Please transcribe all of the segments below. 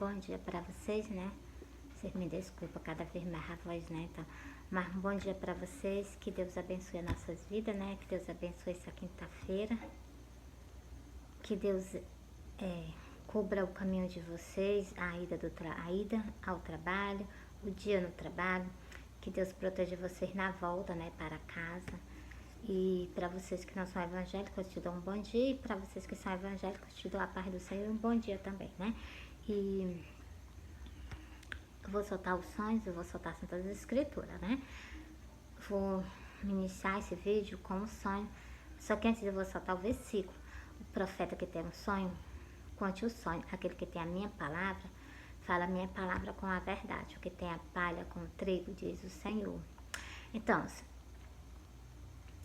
bom dia para vocês, né? Vocês me desculpam cada vez mais a voz, né? Então, mas um bom dia para vocês, que Deus abençoe as nossas vidas, né? Que Deus abençoe essa quinta-feira, que Deus cubra o caminho de vocês, a ida ao trabalho, o dia no trabalho, que Deus proteja vocês na volta, né, para casa. E para vocês que não são evangélicos, eu te dou um bom dia. E para vocês que são evangélicos, eu te dou a paz do Senhor e um bom dia também, né? E eu vou soltar os sonhos, eu vou soltar as Santas Escrituras, né? Vou iniciar esse vídeo com um sonho. Só que antes eu vou soltar o versículo. O profeta que tem um sonho, conte o sonho. Aquele que tem a minha palavra, fala a minha palavra com a verdade. O que tem a palha com o trigo, diz o Senhor. Então,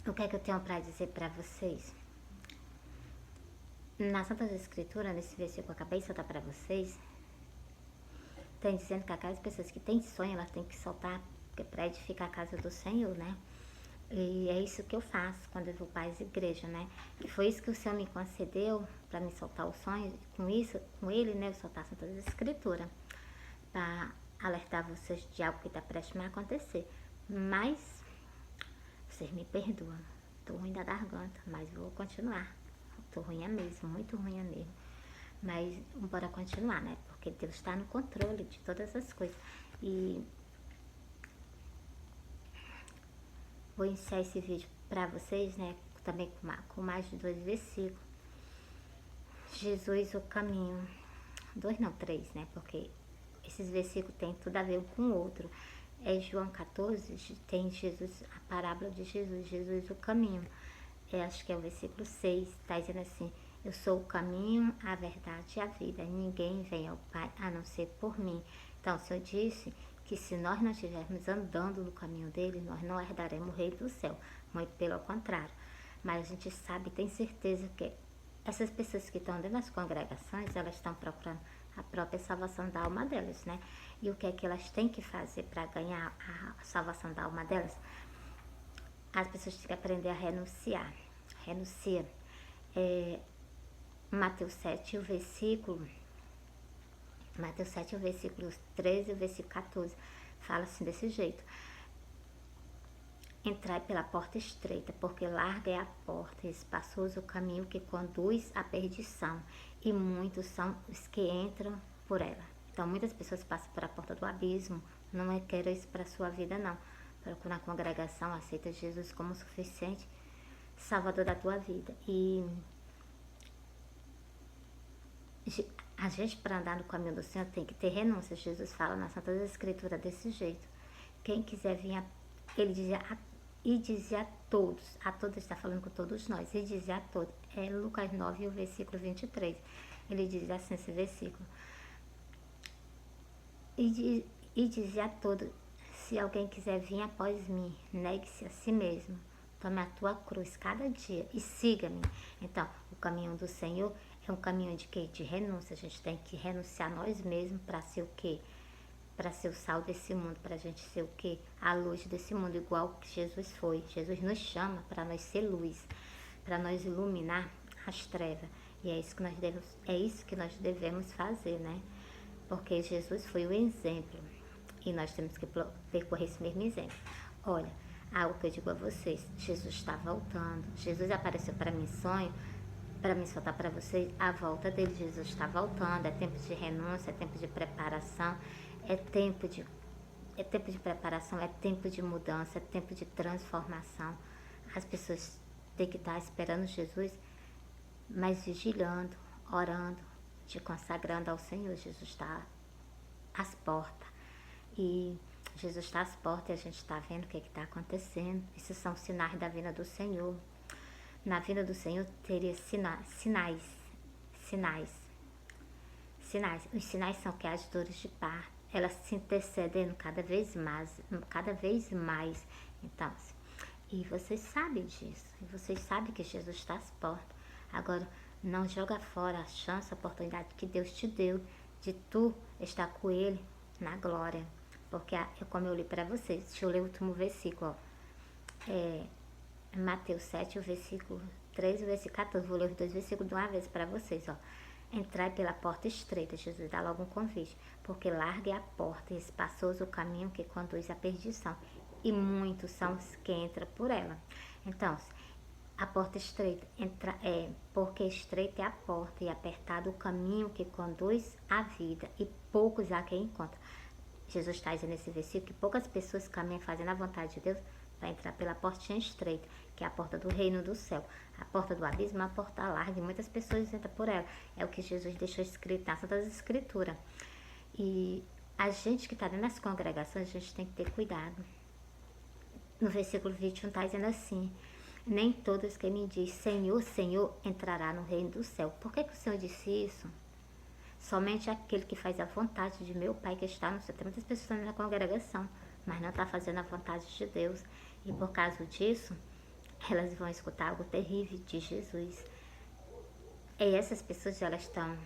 o que é que eu tenho para dizer para vocês? Na Santas Escrituras, nesse versículo que eu acabei de soltar para vocês, tem dizendo que aquelas pessoas que têm sonho, elas têm que soltar para edificar a casa do Senhor, né? E é isso que eu faço quando eu vou para as igrejas, né? E foi isso que o Senhor me concedeu para me soltar o sonho. Com isso, com ele, né, eu soltar Santas Escrituras para alertar vocês de algo que está prestes a acontecer. Mas vocês me perdoam, tô ruim da garganta, mas vou continuar. Tô ruim mesmo, muito ruim mesmo. Mas bora continuar, né? Porque Deus está no controle de todas as coisas. E vou iniciar esse vídeo para vocês, né? Também com mais de 2 versículos. Jesus, o caminho. 2 não, 3, né? Porque esses versículos têm tudo a ver um com o outro. É João 14, tem Jesus, a parábola de Jesus, Jesus o caminho. Acho que é o versículo 6, está dizendo assim: eu sou o caminho, a verdade e a vida. Ninguém vem ao Pai a não ser por mim. Então, o Senhor disse que se nós não estivermos andando no caminho dele, nós não herdaremos o reino do céu. Muito pelo contrário. Mas a gente sabe, tem certeza que essas pessoas que estão dentro das congregações, elas estão procurando a própria salvação da alma delas, né? E o que é que elas têm que fazer para ganhar a salvação da alma delas? As pessoas têm que aprender a renunciar. Renuncia. Mateus 7, o versículo 13 e o versículo 14, fala assim desse jeito: entrai pela porta estreita, porque larga é a porta, e espaçoso o caminho que conduz à perdição, e muitos são os que entram por ela. Então, muitas pessoas passam por a porta do abismo. Não é quero isso para a sua vida, não. Procura a congregação, aceita Jesus como suficiente salvador da tua vida. E a gente, para andar no caminho do Senhor, tem que ter renúncia. Jesus fala na Santa Escritura desse jeito: quem quiser vir, ele dizia a todos está falando com todos nós, e dizia a todos, é Lucas 9, o versículo 23, ele diz assim, esse versículo: e dizia a todos, se alguém quiser vir após mim, negue-se a si mesmo, tome a tua cruz cada dia e siga-me. Então, o caminho do Senhor é um caminho de quê? De renúncia. A gente tem que renunciar a nós mesmos para ser o quê? Para ser o sal desse mundo, para a gente ser o quê? A luz desse mundo, igual que Jesus foi. Jesus nos chama para nós ser luz, para nós iluminar as trevas. E é isso que nós devemos fazer, né? Porque Jesus foi o exemplo e nós temos que percorrer esse mesmo exemplo. Olha, algo que eu digo a vocês: Jesus está voltando. Jesus apareceu para mim em sonho, para me soltar para vocês a volta dele. Jesus está voltando. É tempo de renúncia, é tempo de preparação, é tempo de preparação, é tempo de mudança, é tempo de transformação. As pessoas têm que estar esperando Jesus, mas vigilando, orando, te consagrando ao Senhor. Jesus está às portas. E Jesus está às portas e a gente está vendo o que está acontecendo. Esses são sinais da vinda do Senhor. Na vinda do Senhor teria sinais. Os sinais são que as dores de parto, elas se intercedendo cada vez mais. Então, e vocês sabem disso. E vocês sabem que Jesus está às portas. Agora, não joga fora a chance, a oportunidade que Deus te deu de tu estar com Ele na glória. Porque, como eu li para vocês, deixa eu ler o último versículo, Mateus 7, o versículo 3 e o versículo 14. Vou ler os 2 versículos de uma vez para vocês, ó. Entrai pela porta estreita, Jesus dá logo um convite, porque larga é a porta e espaçoso o caminho que conduz à perdição, e muitos são os que entram por ela. Então, a porta estreita, porque estreita é a porta e apertado o caminho que conduz à vida, e poucos há quem encontra. Jesus está dizendo nesse versículo que poucas pessoas caminham fazendo a vontade de Deus para entrar pela portinha estreita, que é a porta do reino do céu. A porta do abismo é uma porta larga e muitas pessoas entram por ela. É o que Jesus deixou escrito nas Santas Escrituras. E a gente que está dentro das congregações, a gente tem que ter cuidado. No versículo 21 está dizendo assim: nem todos que me diz Senhor, Senhor, entrará no reino do céu. Por que o Senhor disse isso? Somente aquele que faz a vontade de meu Pai que está no céu. Tem muitas pessoas na congregação, mas não está fazendo a vontade de Deus. E por causa disso, elas vão escutar algo terrível de Jesus. E essas pessoas, elas estão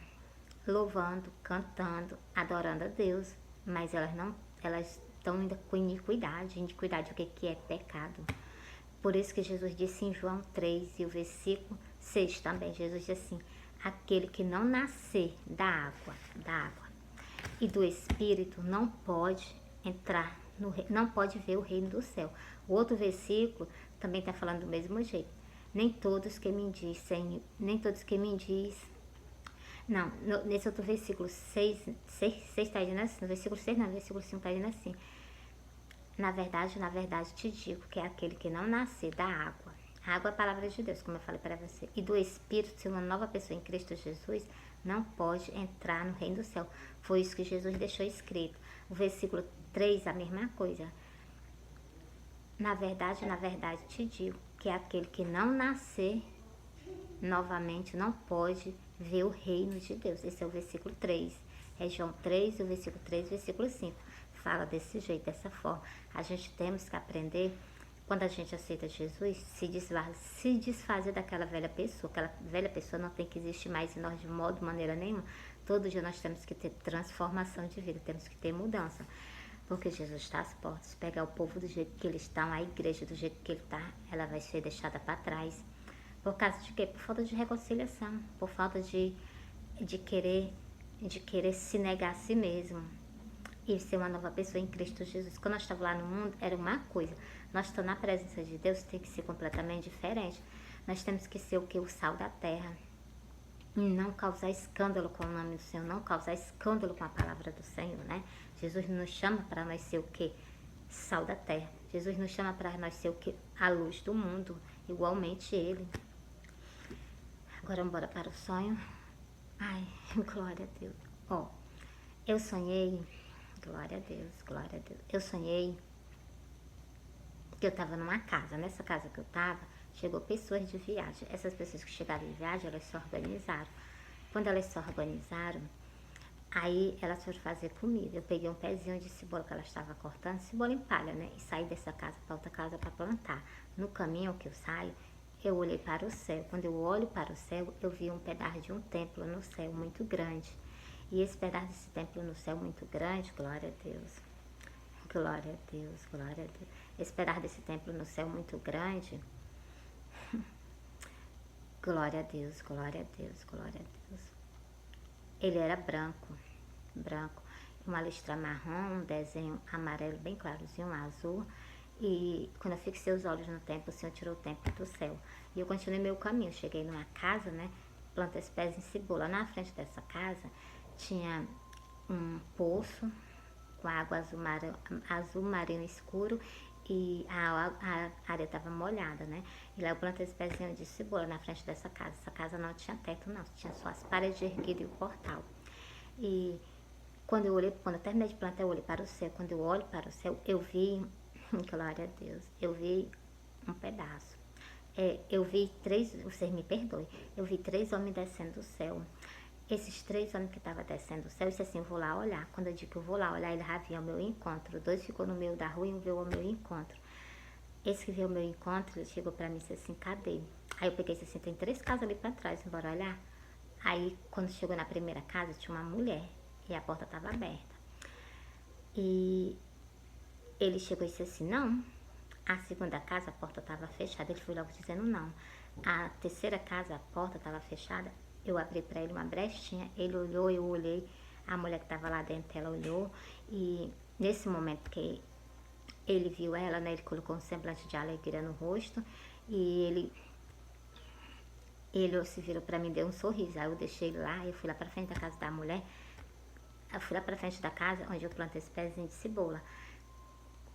louvando, cantando, adorando a Deus, mas elas estão ainda com iniquidade. Iniquidade, o que é pecado? Por isso que Jesus disse em João 3 e o versículo 6 também, Jesus disse assim: aquele que não nascer da água e do Espírito não pode entrar, não pode ver o reino do céu. O outro versículo também está falando do mesmo jeito. Nem todos que me diz, Senhor, nem todos que me diz. Não, nesse outro versículo 6 está dizendo assim, no versículo 6 não, no versículo 5 está dizendo assim: na verdade te digo que é aquele que não nascer da água. A água é a palavra de Deus, como eu falei para você. E do Espírito, se uma nova pessoa em Cristo Jesus, não pode entrar no reino do céu. Foi isso que Jesus deixou escrito. O versículo 3, a mesma coisa. Na verdade te digo que é aquele que não nascer novamente não pode ver o reino de Deus. Esse é o versículo 3. É João 3, o versículo 3, versículo 5. Fala desse jeito, dessa forma. A gente temos que aprender, quando a gente aceita Jesus, se desfazer daquela velha pessoa. Aquela velha pessoa não tem que existir mais em nós de modo, maneira nenhuma. Todo dia nós temos que ter transformação de vida, temos que ter mudança. Porque Jesus está às portas. Pegar o povo do jeito que eles estão, a igreja do jeito que ele está, ela vai ser deixada para trás. Por causa de quê? Por falta de reconciliação, por falta de querer se negar a si mesmo e ser uma nova pessoa em Cristo Jesus. Quando nós estávamos lá no mundo, era uma coisa. Nós estamos na presença de Deus, tem que ser completamente diferente. Nós temos que ser o que? O sal da terra. E não causar escândalo com o nome do Senhor, não causar escândalo com a palavra do Senhor, né? Jesus nos chama para nós ser o que? Sal da terra. Jesus nos chama para nós ser o que? A luz do mundo, igualmente Ele. Agora vamos embora para o sonho. Ai, glória a Deus. Ó, eu sonhei, glória a Deus, glória a Deus. Eu sonhei que eu estava numa casa. Nessa casa que eu estava, chegou pessoas de viagem. Essas pessoas que chegaram de viagem, elas se organizaram. Quando elas se organizaram, aí elas foram fazer comida. Eu peguei um pezinho de cebola que ela estava cortando, cebola em palha, né? E saí dessa casa para outra casa para plantar. No caminho que eu saio, eu olhei para o céu. Quando eu olho para o céu, eu vi um pedaço de um templo no céu muito grande. E esse pedaço desse templo no céu muito grande, glória a Deus. Glória a Deus, glória a Deus. Esse pedaço desse templo no céu muito grande. Glória a Deus, glória a Deus, glória a Deus. Ele era branco, uma listra marrom, um desenho amarelo bem clarozinho, um azul. E quando eu fixei os olhos no templo, o Senhor tirou o templo do céu. E eu continuei meu caminho. Cheguei numa casa, né? Plantei os pés em cebola. Na frente dessa casa tinha um poço com água azul marinho escuro e a área estava molhada, né? E lá eu plantei os pezinhos de cebola na frente dessa casa. Essa casa não tinha teto, não. Tinha só as paredes erguidas e o portal. E quando eu terminei de plantar, eu olhei para o céu. Quando eu olho para o céu, eu vi, glória a Deus, eu vi um pedaço. Eu vi vocês me perdoem, eu vi 3 homens descendo do céu. Esses 3 homens que estavam descendo do céu, eu disse assim, vou lá olhar. Quando eu digo que eu vou lá olhar, ele já vinha ao meu encontro. 2 ficou no meio da rua e um veio ao meu encontro. Esse que veio ao meu encontro, ele chegou pra mim e disse assim, cadê? Aí eu peguei e disse assim, tem 3 casas ali pra trás, bora olhar? Aí, quando chegou na primeira casa, tinha uma mulher e a porta estava aberta. E ele chegou e disse assim, não. A segunda casa, a porta estava fechada. Ele foi logo dizendo não. A terceira casa, a porta estava fechada. eu abri para ele uma brechinha, ele olhou, eu olhei, a mulher que estava lá dentro, ela olhou, e nesse momento que ele viu ela, né, ele colocou um semblante de alegria no rosto, e ele se virou para mim, deu um sorriso. Aí eu deixei ele lá, eu fui lá para frente da casa da mulher, eu fui lá para frente da casa onde eu plantei esse pezinho de cebola.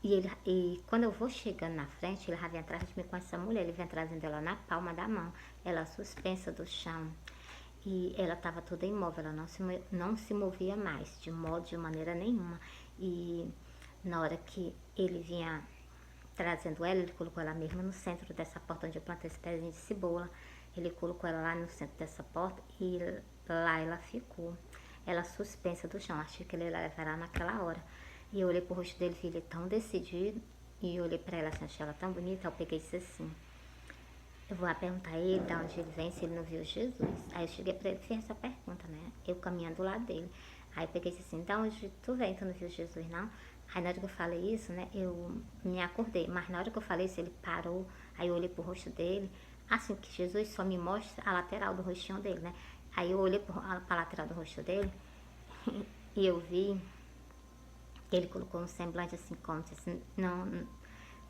E quando eu vou chegando na frente, ele já vem atrás de mim com essa mulher, ele vem trazendo ela na palma da mão, ela suspensa do chão. E ela estava toda imóvel, ela não se movia mais, de maneira nenhuma. E na hora que ele vinha trazendo ela, ele colocou ela mesmo no centro dessa porta onde eu plantei esse pezinho de cebola. Ele colocou ela lá no centro dessa porta e lá ela ficou. Ela suspensa do chão, achei que ele ia levar ela naquela hora. E eu olhei pro rosto dele, vi ele tão decidido. E eu olhei pra ela, assim, achei ela tão bonita. Eu peguei e disse assim: eu vou lá perguntar a ele de onde ele vem, se ele não viu Jesus. Aí eu cheguei pra ele e fiz essa pergunta, né? Eu caminhando do lado dele. Aí eu peguei e disse assim: de onde tu vem? Tu não viu Jesus, não? Aí na hora que eu falei isso, né? Eu me acordei. Mas na hora que eu falei isso, ele parou. Aí eu olhei pro rosto dele. Assim que Jesus só me mostra a lateral do rostinho dele, né? Aí eu olhei pra lateral do rosto dele e eu vi que ele colocou um semblante assim, como se assim,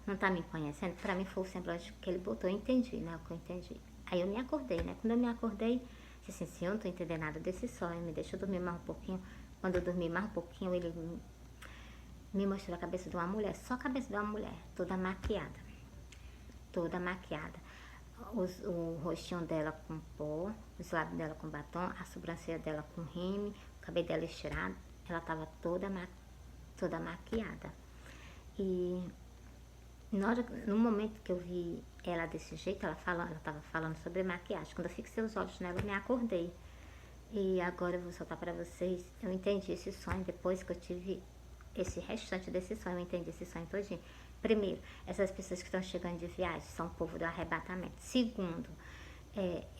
não tá me conhecendo. Pra mim foi o semblante que ele botou, eu entendi, né? O que eu entendi. Aí eu me acordei, né? Quando eu me acordei, disse assim, eu não tô entendendo nada desse sonho, me deixa eu dormir mais um pouquinho. Quando eu dormi mais um pouquinho, ele me mostrou a cabeça de uma mulher, só a cabeça de uma mulher, toda maquiada. Toda maquiada. O rostinho dela com pó, os lábios dela com batom, a sobrancelha dela com rímel, o cabelo dela estirado. Ela tava toda maquiada. E no momento que eu vi ela desse jeito, ela tava falando sobre maquiagem. Quando eu fixei os olhos nela, eu me acordei. E agora eu vou soltar para vocês. Eu entendi esse sonho depois que eu tive esse restante desse sonho. Eu entendi esse sonho todinho. Primeiro, essas pessoas que estão chegando de viagem são o povo do arrebatamento. Segundo,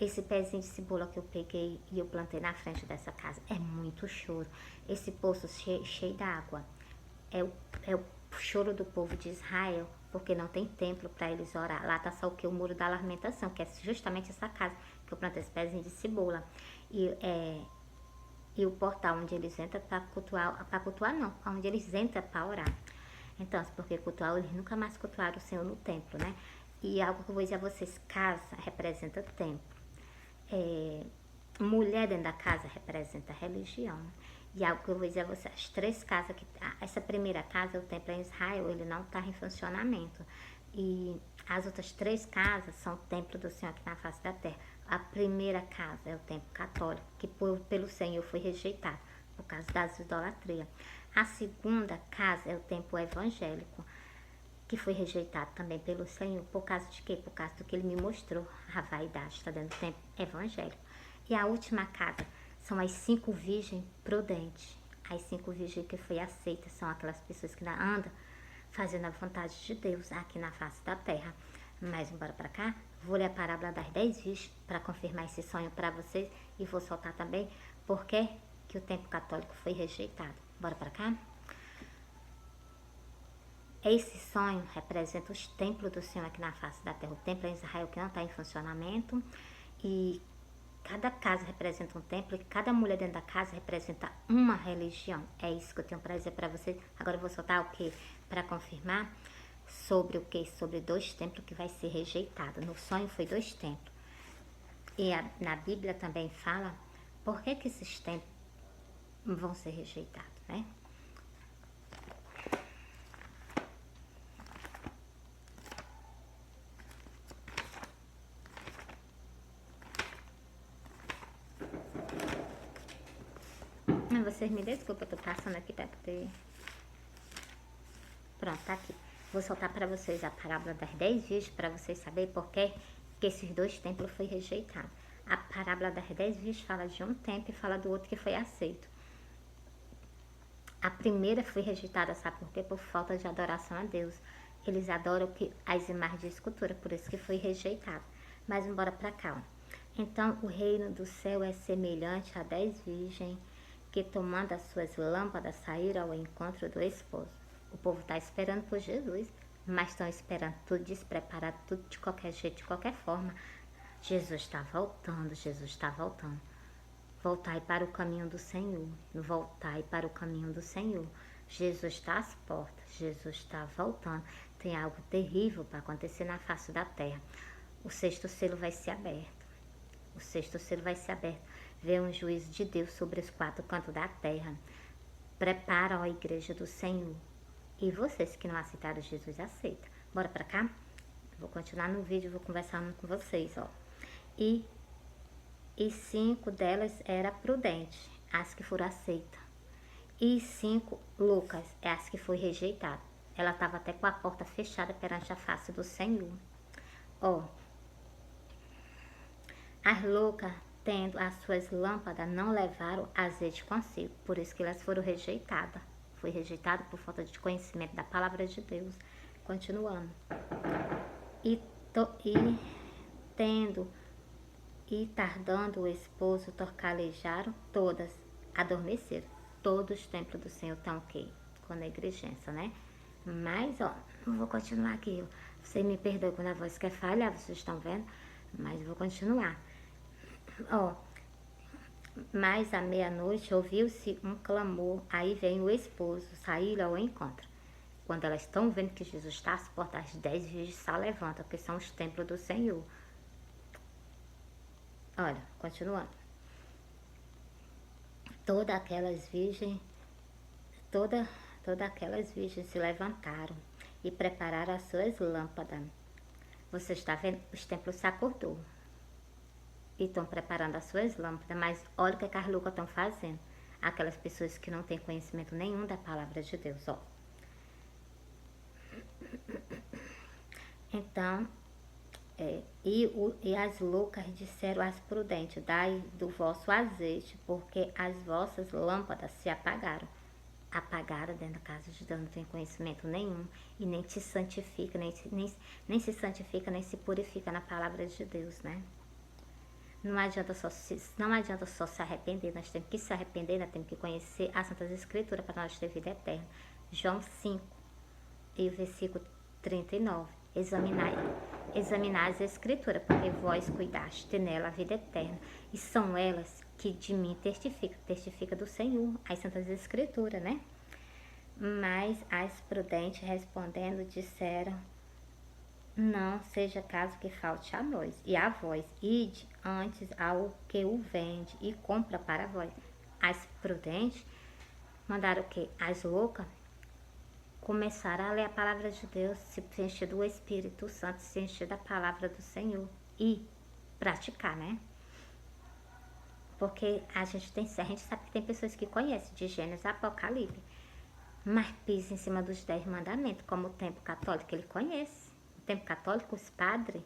esse pezinho de cebola que eu peguei e eu plantei na frente dessa casa é muito choro. Esse poço cheio d'água é o choro do povo de Israel, porque não tem templo para eles orar. Lá tá só o que? O muro da lamentação, que é justamente essa casa que eu plantei esse pezinho de cebola. E o portal onde eles entram para cultuar não, onde eles entram para orar. Então, porque cultuar, eles nunca mais cultuaram o Senhor no templo, né? E algo que eu vou dizer a vocês, casa representa templo. Mulher dentro da casa representa religião. E algo que eu vou dizer a vocês, as 3 casas, essa primeira casa, o templo em Israel, ele não está em funcionamento. E as outras 3 casas são o templo do Senhor aqui na face da terra. A primeira casa é o templo católico, que pelo Senhor foi rejeitado, por causa das idolatrias. A segunda casa é o templo evangélico, que foi rejeitado também pelo Senhor. Por causa de quê? Por causa do que ele me mostrou, a vaidade está dentro do templo evangélico. E a última casa são as 5 virgens prudentes. As 5 virgens que foi aceita são aquelas pessoas que andam fazendo a vontade de Deus aqui na face da terra. Mas bora pra cá, vou ler a parábola das 10 virgens para confirmar esse sonho para vocês e vou soltar também porque que o templo católico foi rejeitado. Bora pra cá? Esse sonho representa os templos do Senhor aqui na face da terra. O templo em Israel que não está em funcionamento e cada casa representa um templo e cada mulher dentro da casa representa uma religião. É isso que eu tenho para dizer para vocês. Agora eu vou soltar o que? Para confirmar sobre o que? Sobre 2 templos que vai ser rejeitado. No sonho foi 2 templos. E na Bíblia também fala por que esses templos vão ser rejeitados, né? Vocês me desculpem, eu tô passando aqui para poder... Pronto, tá aqui. Vou soltar para vocês a parábola das 10 virgens para vocês saberem por que esses 2 templos foi rejeitado. A parábola das 10 virgens fala de um templo e fala do outro que foi aceito. A primeira foi rejeitada, sabe por quê? Por falta de adoração a Deus. Eles adoram as imagens de escultura, por isso que foi rejeitado. Mas embora para cá, ó. Então, o reino do céu é semelhante a 10 virgens que, tomando as suas lâmpadas, saíram ao encontro do esposo. O povo está esperando por Jesus, mas estão esperando tudo despreparado, tudo de qualquer jeito, de qualquer forma. Jesus está voltando, Jesus está voltando. Voltai para o caminho do Senhor. Voltai para o caminho do Senhor. Jesus está às portas. Jesus está voltando. Tem algo terrível para acontecer na face da terra. O sexto selo vai ser aberto. O sexto selo vai ser aberto. Vê um juízo de Deus sobre os 4 cantos da terra. Prepara a igreja do Senhor. E vocês que não aceitaram Jesus, aceita. Bora pra cá? Vou continuar no vídeo, vou conversando com vocês, ó. E 5 delas era prudente, as que foram aceitas. E 5 loucas, é as que foi rejeitada. Ela estava até com a porta fechada perante a face do Senhor. Ó, as loucas, tendo as suas lâmpadas, não levaram azeite consigo. Por isso que elas foram rejeitadas. Foi rejeitada por falta de conhecimento da palavra de Deus. Continuando. E tardando o esposo, torcalejaram todas, adormeceram. Todos os templos do Senhor estão o quê? Com negligença, né? Mas, ó, eu vou continuar aqui. Você me perdoe quando a voz quer falhar, vocês estão vendo? Mas eu vou continuar. Ó, mas à meia-noite ouviu-se um clamor. Aí vem o esposo sair ao encontro. Quando elas estão vendo que Jesus está às portas, as 10 virgens se levantam, que são os templos do Senhor. Olha, continuando. Todas aquelas virgens se levantaram e prepararam as suas lâmpadas. Você está vendo? Os templos se acordou. E estão preparando as suas lâmpadas. Mas olha o que as loucas estão fazendo. Aquelas pessoas que não têm conhecimento nenhum da palavra de Deus, ó. Então, e as loucas disseram às prudentes: dai do vosso azeite, porque as vossas lâmpadas se apagaram. Apagaram dentro da casa de Deus, não tem conhecimento nenhum e nem te santifica, nem se santifica, nem se purifica na palavra de Deus, né? Não adianta só se arrepender, nós temos que se arrepender, nós temos que conhecer as Santas Escrituras para nós ter vida eterna. João 5, e o versículo 39. Examinar as Escrituras, porque vós cuidaste nela a vida eterna, e são elas que de mim testifica do Senhor, as Santas Escrituras, né? Mas as prudentes respondendo disseram: não seja caso que falte a nós e a vós, ide antes ao que o vende e compra para vós. As prudentes mandaram o quê? As loucas começaram a ler a palavra de Deus, se encher do Espírito Santo, se encher da palavra do Senhor e praticar, né? Porque a gente sabe que tem pessoas que conhecem de Gênesis a Apocalipse, mas pisa em cima dos 10 mandamentos, como o templo católico ele conhece. O templo católico, os padres,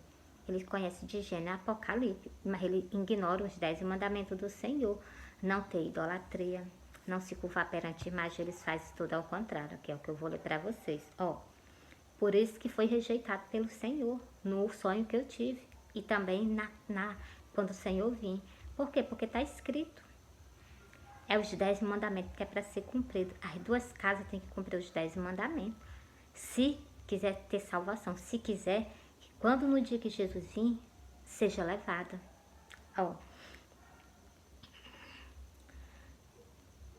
eles conhecem de Gênesis a Apocalipse, mas ele ignora os 10 mandamentos do Senhor. Não ter idolatria, não se curvar perante imagem, eles fazem tudo ao contrário, que é o que eu vou ler para vocês. Ó, por isso que foi rejeitado pelo Senhor, no sonho que eu tive, e também quando o Senhor vir. Por quê? Porque está escrito. É os 10 mandamentos que é para ser cumprido. As 2 casas têm que cumprir os 10 mandamentos. Se quiser ter salvação, se quiser, que quando no dia que Jesus vir, seja levada. Ó.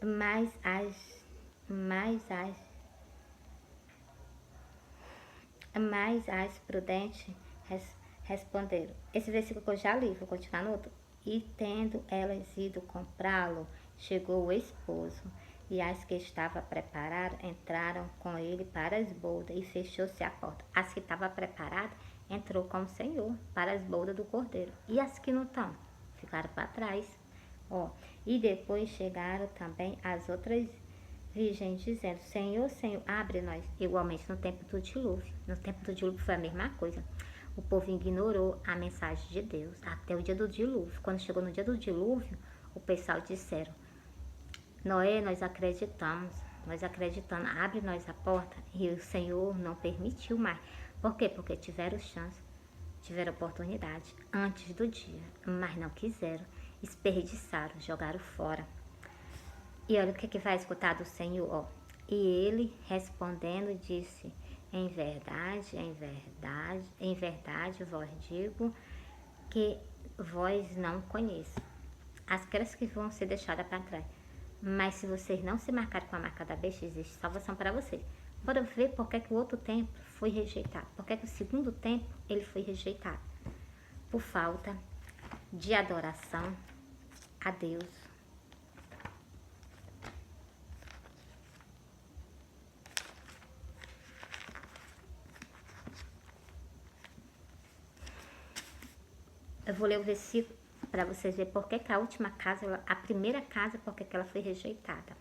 Mas as prudentes responderam. Esse versículo que eu já li, vou continuar no outro. E tendo elas ido comprá-lo, chegou o esposo, e as que estavam preparadas entraram com ele para as bodas, e fechou-se a porta. As que estavam preparadas entrou com o Senhor para as bodas do Cordeiro. E as que não estão, ficaram para trás. Ó, e depois chegaram também as outras virgens, dizendo: Senhor, Senhor, abre nós. Igualmente no tempo do dilúvio. No tempo do dilúvio foi a mesma coisa. O povo ignorou a mensagem de Deus até o dia do dilúvio. Quando chegou no dia do dilúvio, o pessoal disseram: Noé, nós acreditamos, abre nós a porta. E o Senhor não permitiu mais. Por quê? Porque tiveram chance, tiveram oportunidade antes do dia, mas não quiseram. Desperdiçaram, jogaram fora. E olha o que vai escutar do Senhor, ó. E ele respondendo disse: em verdade vos digo que vós não conheço. aquelas que vão ser deixadas para trás. Mas se vocês não se marcarem com a marca da besta, existe salvação para vocês. Bora ver por que o outro templo foi rejeitado. Por que o segundo templo ele foi rejeitado? Por falta de adoração a Deus. Eu vou ler o versículo para vocês verem por que a última casa, a primeira casa, por que ela foi rejeitada.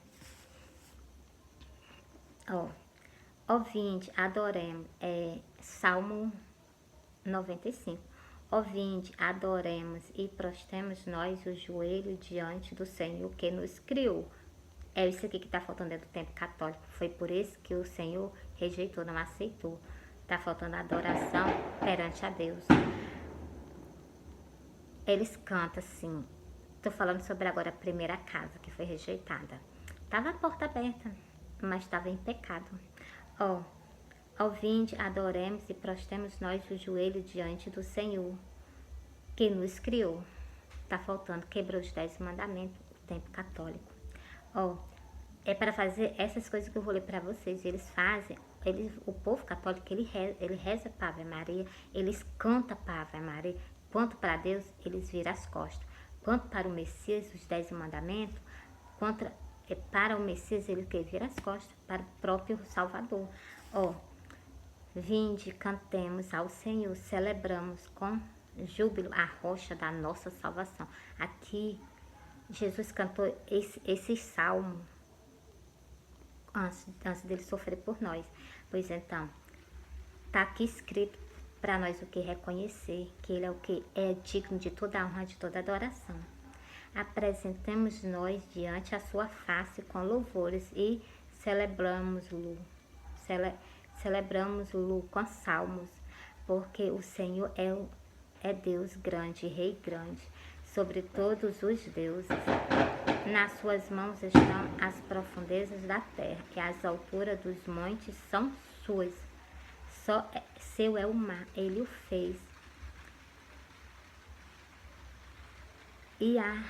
Ó vinde, adoremos, Salmo 95. Ó vinde, adoremos e prostremos nós o joelho diante do Senhor que nos criou. É isso aqui que está faltando dentro do templo católico. Foi por isso que o Senhor rejeitou, não aceitou. Está faltando adoração perante a Deus. Eles cantam assim. Estou falando sobre agora a primeira casa que foi rejeitada. Estava a porta aberta, mas estava em pecado. Ó vinde, adoremos e prostremos nós o joelho diante do Senhor que nos criou. Tá faltando, quebrou os 10 mandamentos, o templo católico. É para fazer essas coisas que eu vou ler para vocês. Eles fazem, o povo católico, ele reza para Ave Maria, eles cantam para Ave Maria. Quanto para Deus, eles viram as costas. Quanto para o Messias, os 10 mandamentos, para o Messias, ele que vira as costas, para o próprio Salvador. Vinde, cantemos ao Senhor, celebramos com júbilo a rocha da nossa salvação. Aqui, Jesus cantou esse salmo antes dele sofrer por nós. Pois então, está aqui escrito para nós o que reconhecer, que ele é o que é digno de toda honra, de toda adoração. Apresentemos nós diante a sua face com louvores e celebramos-lo com salmos, porque o Senhor é Deus grande, Rei grande, sobre todos os deuses. Nas suas mãos estão as profundezas da terra, e as alturas dos montes são suas. Só seu é o mar, ele o fez. E a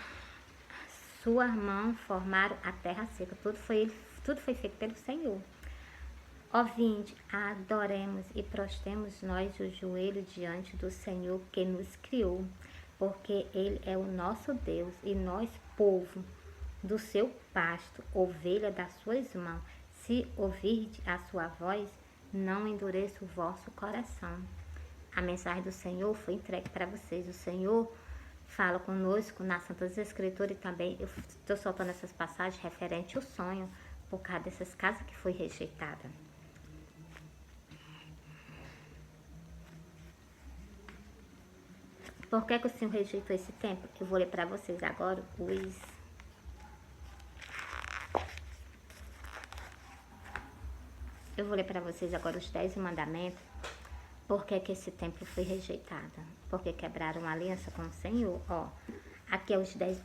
sua mão formaram a terra seca. Tudo foi feito pelo Senhor. Ó vinde, adoremos e prostremos nós o joelho diante do Senhor que nos criou, porque ele é o nosso Deus e nós, povo do seu pasto, ovelha das suas mãos. Se ouvirde a sua voz, não endureça o vosso coração. A mensagem do Senhor foi entregue para vocês. O Senhor fala conosco nas Santas Escrituras, e também eu estou soltando essas passagens referente ao sonho, por causa dessas casas que foi rejeitada. Por que o Senhor rejeitou esse templo? Eu vou ler para vocês agora os 10 mandamentos. Por que esse templo foi rejeitado? Porque quebraram a aliança com o Senhor. Aqui é os 10,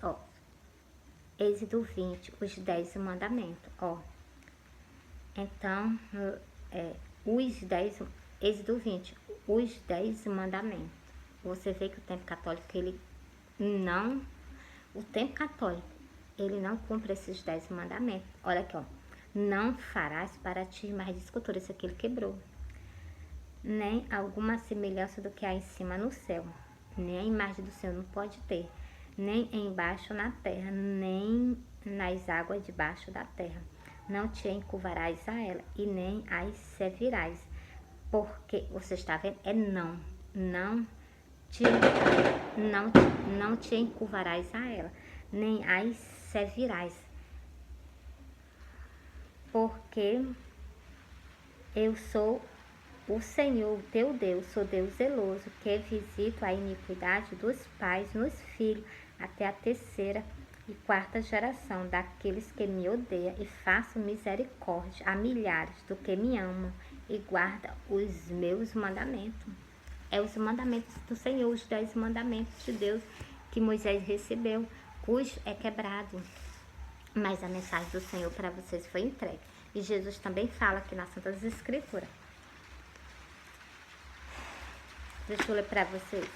Êxodo 20, os 10 mandamentos, Então, Êxodo 20, os 10 mandamentos. Você vê que o templo católico, ele não cumpre esses 10 mandamentos. Olha aqui, não farás para ti mais de escultura, isso aqui ele quebrou. Nem alguma semelhança do que há em cima no céu, nem a imagem do Senhor não pode ter, nem embaixo na terra, nem nas águas debaixo da terra. Não te encurvarás a ela, e nem as servirás. Porque, você está vendo? Não te encurvarás a ela, nem as servirás. Porque eu sou o Senhor, teu Deus, sou Deus zeloso, que visito a iniquidade dos pais nos filhos, até a 3ª e 4ª geração daqueles que me odeiam, e faço misericórdia a milhares do que me amam e guardam os meus mandamentos. É os mandamentos do Senhor, os 10 mandamentos de Deus que Moisés recebeu, cujo é quebrado. Mas a mensagem do Senhor para vocês foi entregue. E Jesus também fala aqui nas Santas Escrituras. Deixa eu ler para vocês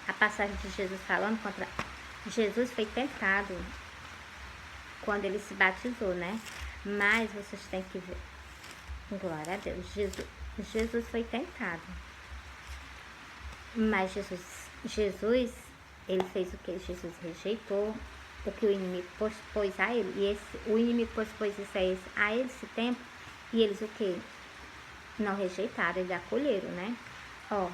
a passagem de Jesus falando contra Jesus foi tentado quando ele se batizou, né? Mas vocês têm que ver. Glória a Deus. Jesus foi tentado. Mas Jesus, ele fez o que? Jesus rejeitou o que o inimigo pôs a ele. E o inimigo pôs isso a esse tempo. E eles o que? Não rejeitaram, eles acolheram, né? Ó,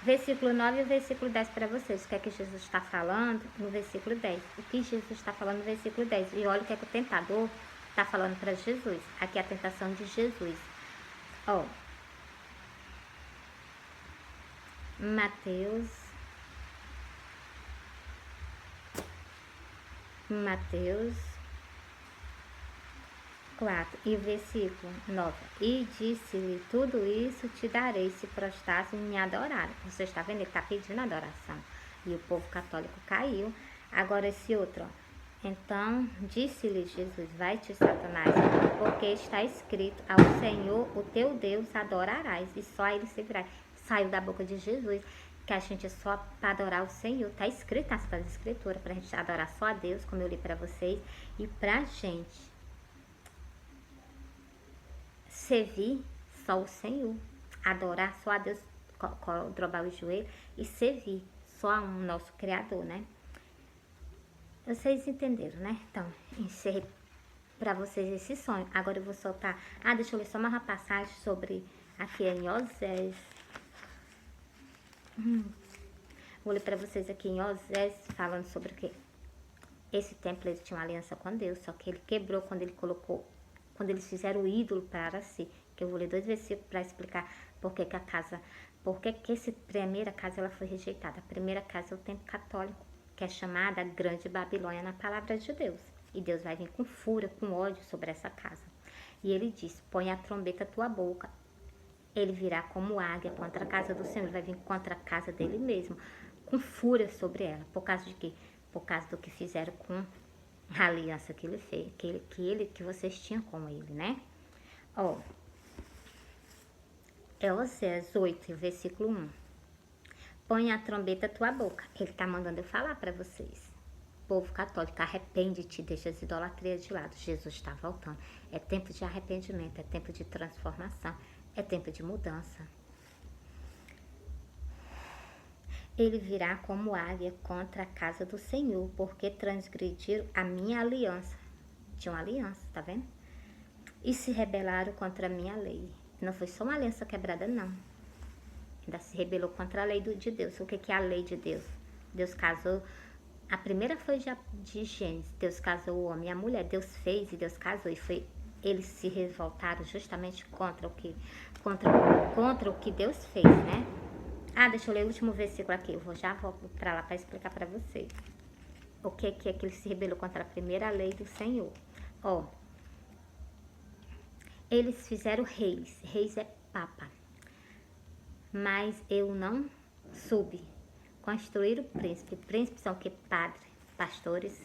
versículo 9 e versículo 10 para vocês. O que é que Jesus está falando no versículo 10? O que Jesus está falando no versículo 10? E olha o que é que o tentador está falando para Jesus. Aqui é a tentação de Jesus. Ó, Mateus 4 e versículo 9. E disse-lhe, tudo isso te darei se prostrasse e me adorar. Você está vendo? Ele está pedindo adoração. E o povo católico caiu. Agora esse outro, ó. Então disse-lhe Jesus, vai-te, Satanás, porque está escrito, ao Senhor, o teu Deus, adorarás, e só a ele servirás. Saiu da boca de Jesus que a gente é só para adorar o Senhor. Está escrito nas escrituras, para a gente adorar só a Deus, como eu li para vocês, e para a gente servir só o Senhor, adorar só a Deus, dobrar o joelho e servir só a um nosso Criador, né? Vocês entenderam, né? Então, encerrei para vocês esse sonho. Agora eu vou soltar. Deixa eu ler só uma passagem sobre aqui em Osés. Vou ler para vocês aqui em Osés, falando sobre o que? Esse templo, ele tinha uma aliança com Deus, só que ele quebrou quando eles fizeram o ídolo para si. Que eu vou ler 2 versículos para explicar por que essa primeira casa ela foi rejeitada. A primeira casa é o templo católico, que é chamada Grande Babilônia na palavra de Deus. E Deus vai vir com fúria, com ódio sobre essa casa. E ele diz, põe a trombeta à tua boca. Ele virá como águia contra a casa do Senhor. Ele vai vir contra a casa dele mesmo, com fúria sobre ela. Por causa de quê? Por causa do que fizeram com a aliança que ele fez, que vocês tinham com ele, né? Ó, é Osés 8, versículo 1. Põe a trombeta à tua boca. Ele tá mandando eu falar para vocês. Povo católico, arrepende-te, deixa as idolatrias de lado. Jesus está voltando. É tempo de arrependimento, é tempo de transformação, é tempo de mudança. Ele virá como águia contra a casa do Senhor, porque transgrediram a minha aliança. Tinha uma aliança, tá vendo? E se rebelaram contra a minha lei. Não foi só uma aliança quebrada, não. Ainda se rebelou contra a lei de Deus. O que é a lei de Deus? Deus casou. A primeira foi de Gênesis. Deus casou o homem e a mulher. Deus fez e Deus casou. E eles se revoltaram justamente contra o que Deus fez, né? Deixa eu ler o último versículo aqui. Eu já volto para lá para explicar para vocês. O que é que ele se rebelou contra a primeira lei do Senhor. Ó. Eles fizeram reis. Reis é papa. Mas eu não subi. Construíram príncipe. Príncipes são o que? Padre, pastores.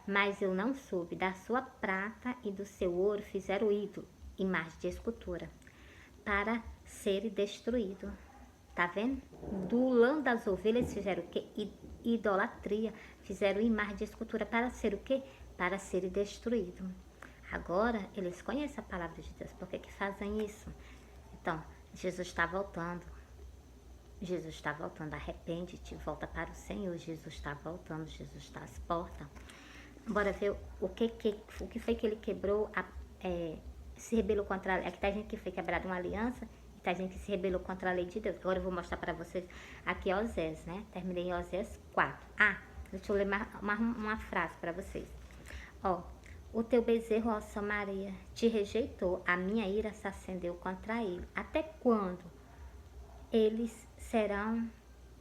Mas eu não subi. Da sua prata e do seu ouro fizeram ídolo, imagem de escultura, para ser destruído. Tá vendo? Do lã das ovelhas fizeram o quê? Idolatria. Fizeram imagem de escultura para ser o quê? Para ser destruído. Agora, eles conhecem a palavra de Deus. Por que fazem isso? Então, Jesus está voltando. Jesus está voltando. Arrepende-te, volta para o Senhor. Jesus está voltando. Jesus está às portas. Bora ver o que foi que ele quebrou, se rebelou contra a lei. Aqui tá gente que foi quebrada uma aliança e tá gente que se rebelou contra a lei de Deus. Agora eu vou mostrar para vocês aqui Osés, né? Terminei em Osés 4. Deixa eu ler uma frase para vocês. Ó, o teu bezerro, ó Samaria, te rejeitou, a minha ira se acendeu contra ele. Até quando eles serão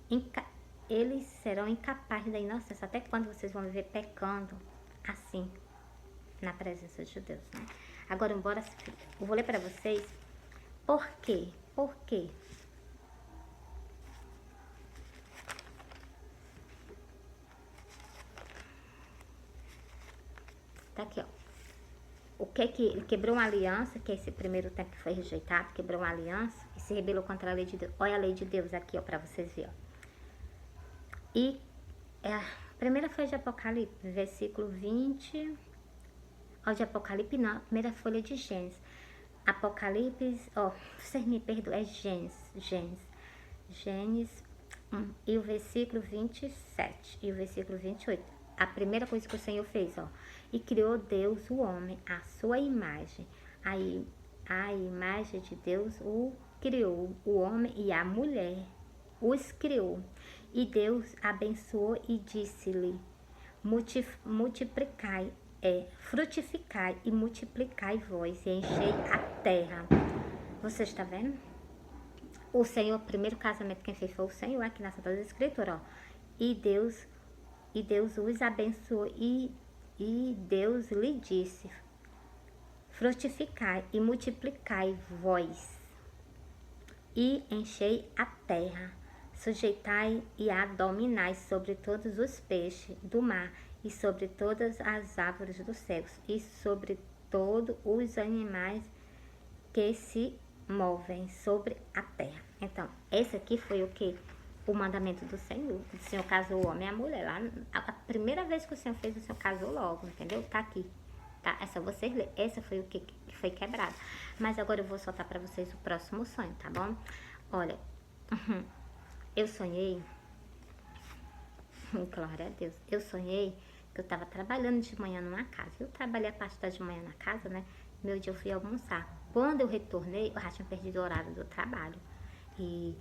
incapazes da inocência? Até quando vocês vão viver pecando assim, na presença de Deus, né? Agora, embora eu vou ler para vocês por quê? Por quê? Tá aqui, ó. O que ele quebrou uma aliança, que esse primeiro tempo que foi rejeitado, quebrou uma aliança e se rebelou contra a lei de Deus. Olha a lei de Deus aqui, ó, para vocês verem, ó. E A primeira foi de Apocalipse, versículo 20. Ó, de Apocalipse não, a primeira folha de Gênesis. Apocalipse, ó, vocês me perdoem, é Gênesis 1, e o versículo 27 e o versículo 28. A primeira coisa que o Senhor fez, ó, e criou Deus o homem, a sua imagem. Aí, a imagem de Deus o criou, o homem e a mulher os criou. E Deus abençoou e disse-lhe: multiplicai, frutificai e multiplicai vós e enchei a terra. Você está vendo? O Senhor, o primeiro casamento quem fez foi o Senhor, aqui na Sagrada Escritura, ó. E Deus os abençoou e Deus lhe disse: frutificai e multiplicai vós e enchei a terra. Sujeitai e a dominai sobre todos os peixes do mar e sobre todas as árvores dos céus e sobre todos os animais que se movem sobre a terra. Então, esse aqui foi o que? O mandamento do Senhor. O Senhor casou o homem e a mulher. Lá, a primeira vez que o Senhor fez, o Senhor casou logo, entendeu? Tá aqui. Tá? É só vocês lerem. Essa foi o que foi quebrado. Mas agora eu vou soltar pra vocês o próximo sonho, tá bom? Olha, eu sonhei, glória a Deus, eu sonhei que eu tava trabalhando de manhã numa casa. Eu trabalhei a parte da de manhã na casa, né? Meu dia eu fui almoçar. Quando eu retornei, eu já tinha perdido o horário do trabalho. E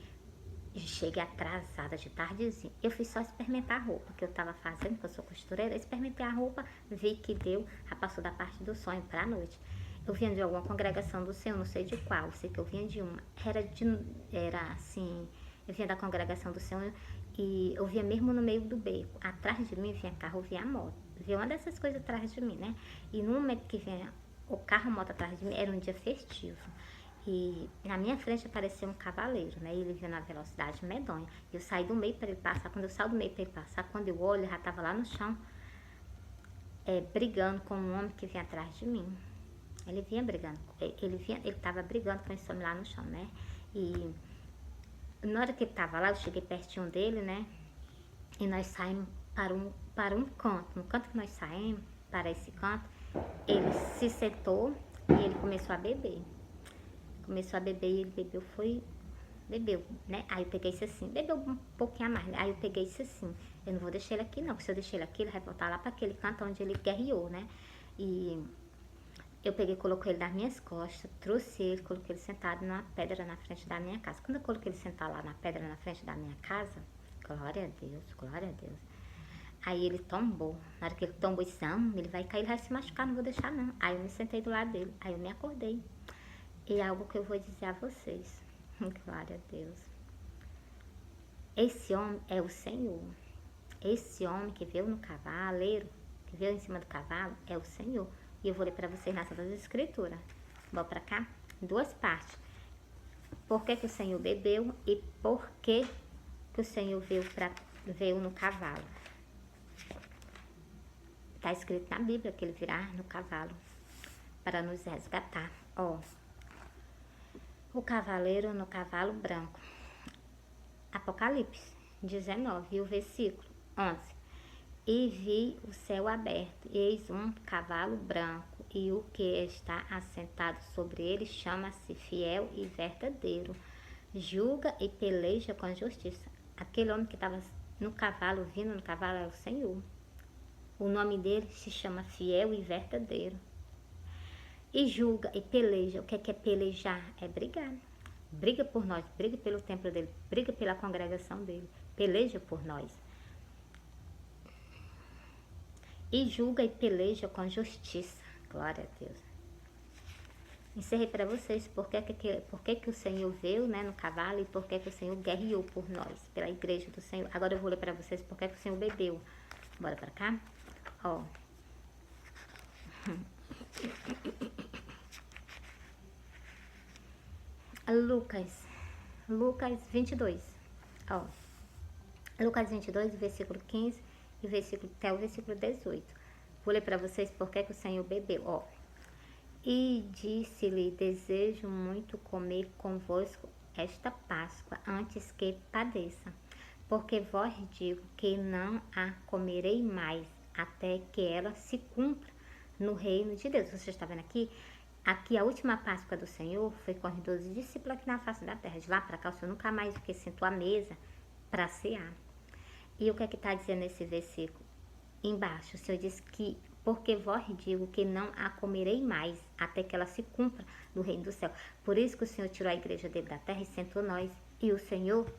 cheguei atrasada de tardezinha. Eu fui só experimentar a roupa que eu tava fazendo, porque eu sou costureira. Eu experimentei a roupa, vi que deu, já passou da parte do sonho pra noite. Eu vinha de alguma congregação do Senhor, não sei de qual, sei que eu vinha de uma. Era assim, eu vinha da congregação do Senhor e eu vinha mesmo no meio do beco. Atrás de mim vinha carro, vinha moto. Vinha uma dessas coisas atrás de mim, né? E no momento que vinha o carro, moto atrás de mim, era um dia festivo. E na minha frente apareceu um cavaleiro, né? Ele vinha na velocidade medonha. Eu saí do meio para ele passar. Quando eu saio do meio para ele passar, quando eu olho, ele já estava lá no chão, brigando com um homem que vinha atrás de mim. Ele vinha brigando, ele tava brigando com esse homem lá no chão, né? E na hora que ele tava lá, eu cheguei pertinho dele, né? E nós saímos para um canto. No canto que nós saímos, para esse canto, ele se sentou e ele começou a beber. Começou a beber e ele bebeu, né? Aí eu peguei isso assim, bebeu um pouquinho a mais, né? Aí eu peguei isso assim, eu não vou deixar ele aqui não, porque se eu deixar ele aqui, ele vai voltar lá para aquele canto onde ele guerreou, né? E eu peguei, coloquei ele nas minhas costas, trouxe ele, coloquei ele sentado numa pedra na frente da minha casa. Quando eu coloquei ele sentado lá na pedra na frente da minha casa, glória a Deus, glória a Deus. Aí ele tombou. Na hora que ele tombou, eu disse, não, ele vai cair, ele vai se machucar, não vou deixar não. Aí eu me sentei do lado dele, aí eu me acordei. E é algo que eu vou dizer a vocês, glória a Deus. Esse homem é o Senhor. Esse homem que veio no cavaleiro, que veio em cima do cavalo, é o Senhor. E eu vou ler para vocês na Sagrada Escritura. Vou para cá, duas partes. Por que que o Senhor bebeu e por que que o Senhor veio no cavalo. Está escrito na Bíblia que ele virá no cavalo para nos resgatar. Ó, o cavaleiro no cavalo branco. Apocalipse 19, e o versículo 11. E vi o céu aberto, e eis um cavalo branco, e o que está assentado sobre ele chama-se Fiel e Verdadeiro. Julga e peleja com justiça. Aquele homem que estava no cavalo, vindo no cavalo, é o Senhor. O nome dele se chama Fiel e Verdadeiro. E julga e peleja. O que é pelejar? É brigar. Briga por nós, briga pelo templo dele, briga pela congregação dele, peleja por nós. E julga e peleja com justiça. Glória a Deus. Encerrei para vocês por que o Senhor veio, né, no cavalo, e por que o Senhor guerreou por nós, pela igreja do Senhor. Agora eu vou ler para vocês por que o Senhor bebeu. Bora para cá? Ó. Lucas 22. Ó. Lucas 22, versículo 15 e versículo, até o versículo 18. Vou ler para vocês por que o Senhor bebeu. Ó. E disse-lhe, desejo muito comer convosco esta Páscoa antes que padeça. porque vós digo que não a comerei mais, até que ela se cumpra no reino de Deus. Você está vendo aqui? Aqui a última Páscoa do Senhor foi com os 12 discípulos aqui na face da terra. De lá para cá o Senhor nunca mais porque sentou à mesa para cear. E o que é que está dizendo nesse versículo? Embaixo, o Senhor diz que, porque vós digo que não a comerei mais, até que ela se cumpra no reino do céu. Por isso que o Senhor tirou a igreja dele da terra e sentou nós. E o Senhor,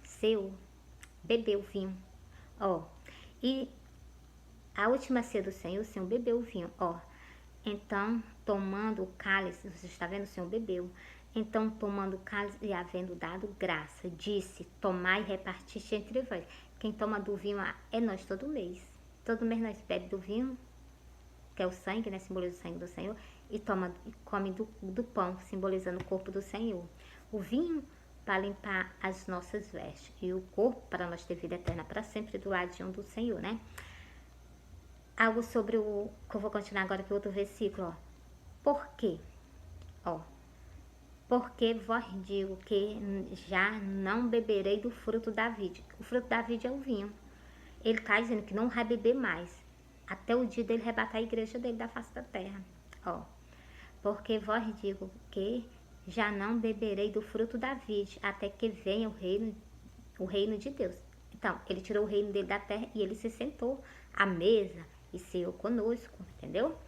seu, bebeu vinho. Ó, e a última ceia do Senhor, o Senhor bebeu o vinho. Ó, então, tomando o cálice, você está vendo, o Senhor bebeu. Então, tomando o cálice e havendo dado graça, disse, tomai e repartiste entre vós. Quem toma do vinho é nós todo mês. Todo mês nós bebemos do vinho, que é o sangue, né, simbolizando o sangue do Senhor, e come do pão, simbolizando o corpo do Senhor. O vinho para limpar as nossas vestes e o corpo para nós ter vida eterna para sempre do ladinho do Senhor, né? Algo sobre o que eu vou continuar agora para outro versículo, ó. Por quê? Ó. Porque vós digo que já não beberei do fruto da vide. O fruto da vide é o vinho. Ele está dizendo que não vai beber mais, até o dia dele arrebatar a igreja dele da face da terra. Ó. Porque vós digo que já não beberei do fruto da vide, até que venha o reino de Deus. Então, ele tirou o reino dele da terra e ele se sentou à mesa e ceou conosco, entendeu?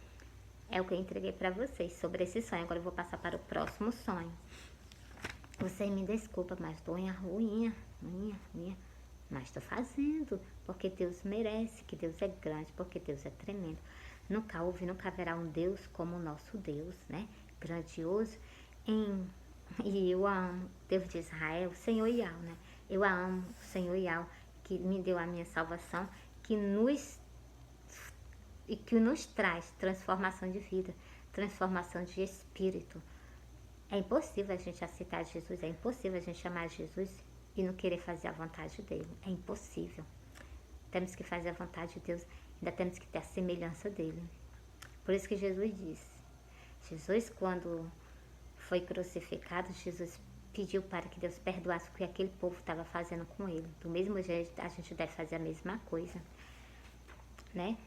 É o que eu entreguei para vocês sobre esse sonho. Agora eu vou passar para o próximo sonho. Vocês me desculpam, mas dou unha, mas estou fazendo, porque Deus merece, que Deus é grande, porque Deus é tremendo. Nunca houve, nunca haverá um Deus como o nosso Deus, né? Grandioso. E eu amo Deus de Israel, o Senhor Yahweh, né? Eu amo o Senhor Yahweh, que me deu a minha salvação, que nos traz transformação de vida, transformação de espírito. É impossível a gente aceitar Jesus, é impossível a gente chamar Jesus e não querer fazer a vontade dele. É impossível. Temos que fazer a vontade de Deus, ainda temos que ter a semelhança dele. Por isso que Jesus disse. Jesus, quando foi crucificado, Jesus pediu para que Deus perdoasse o que aquele povo estava fazendo com ele. Do mesmo jeito, a gente deve fazer a mesma coisa, né?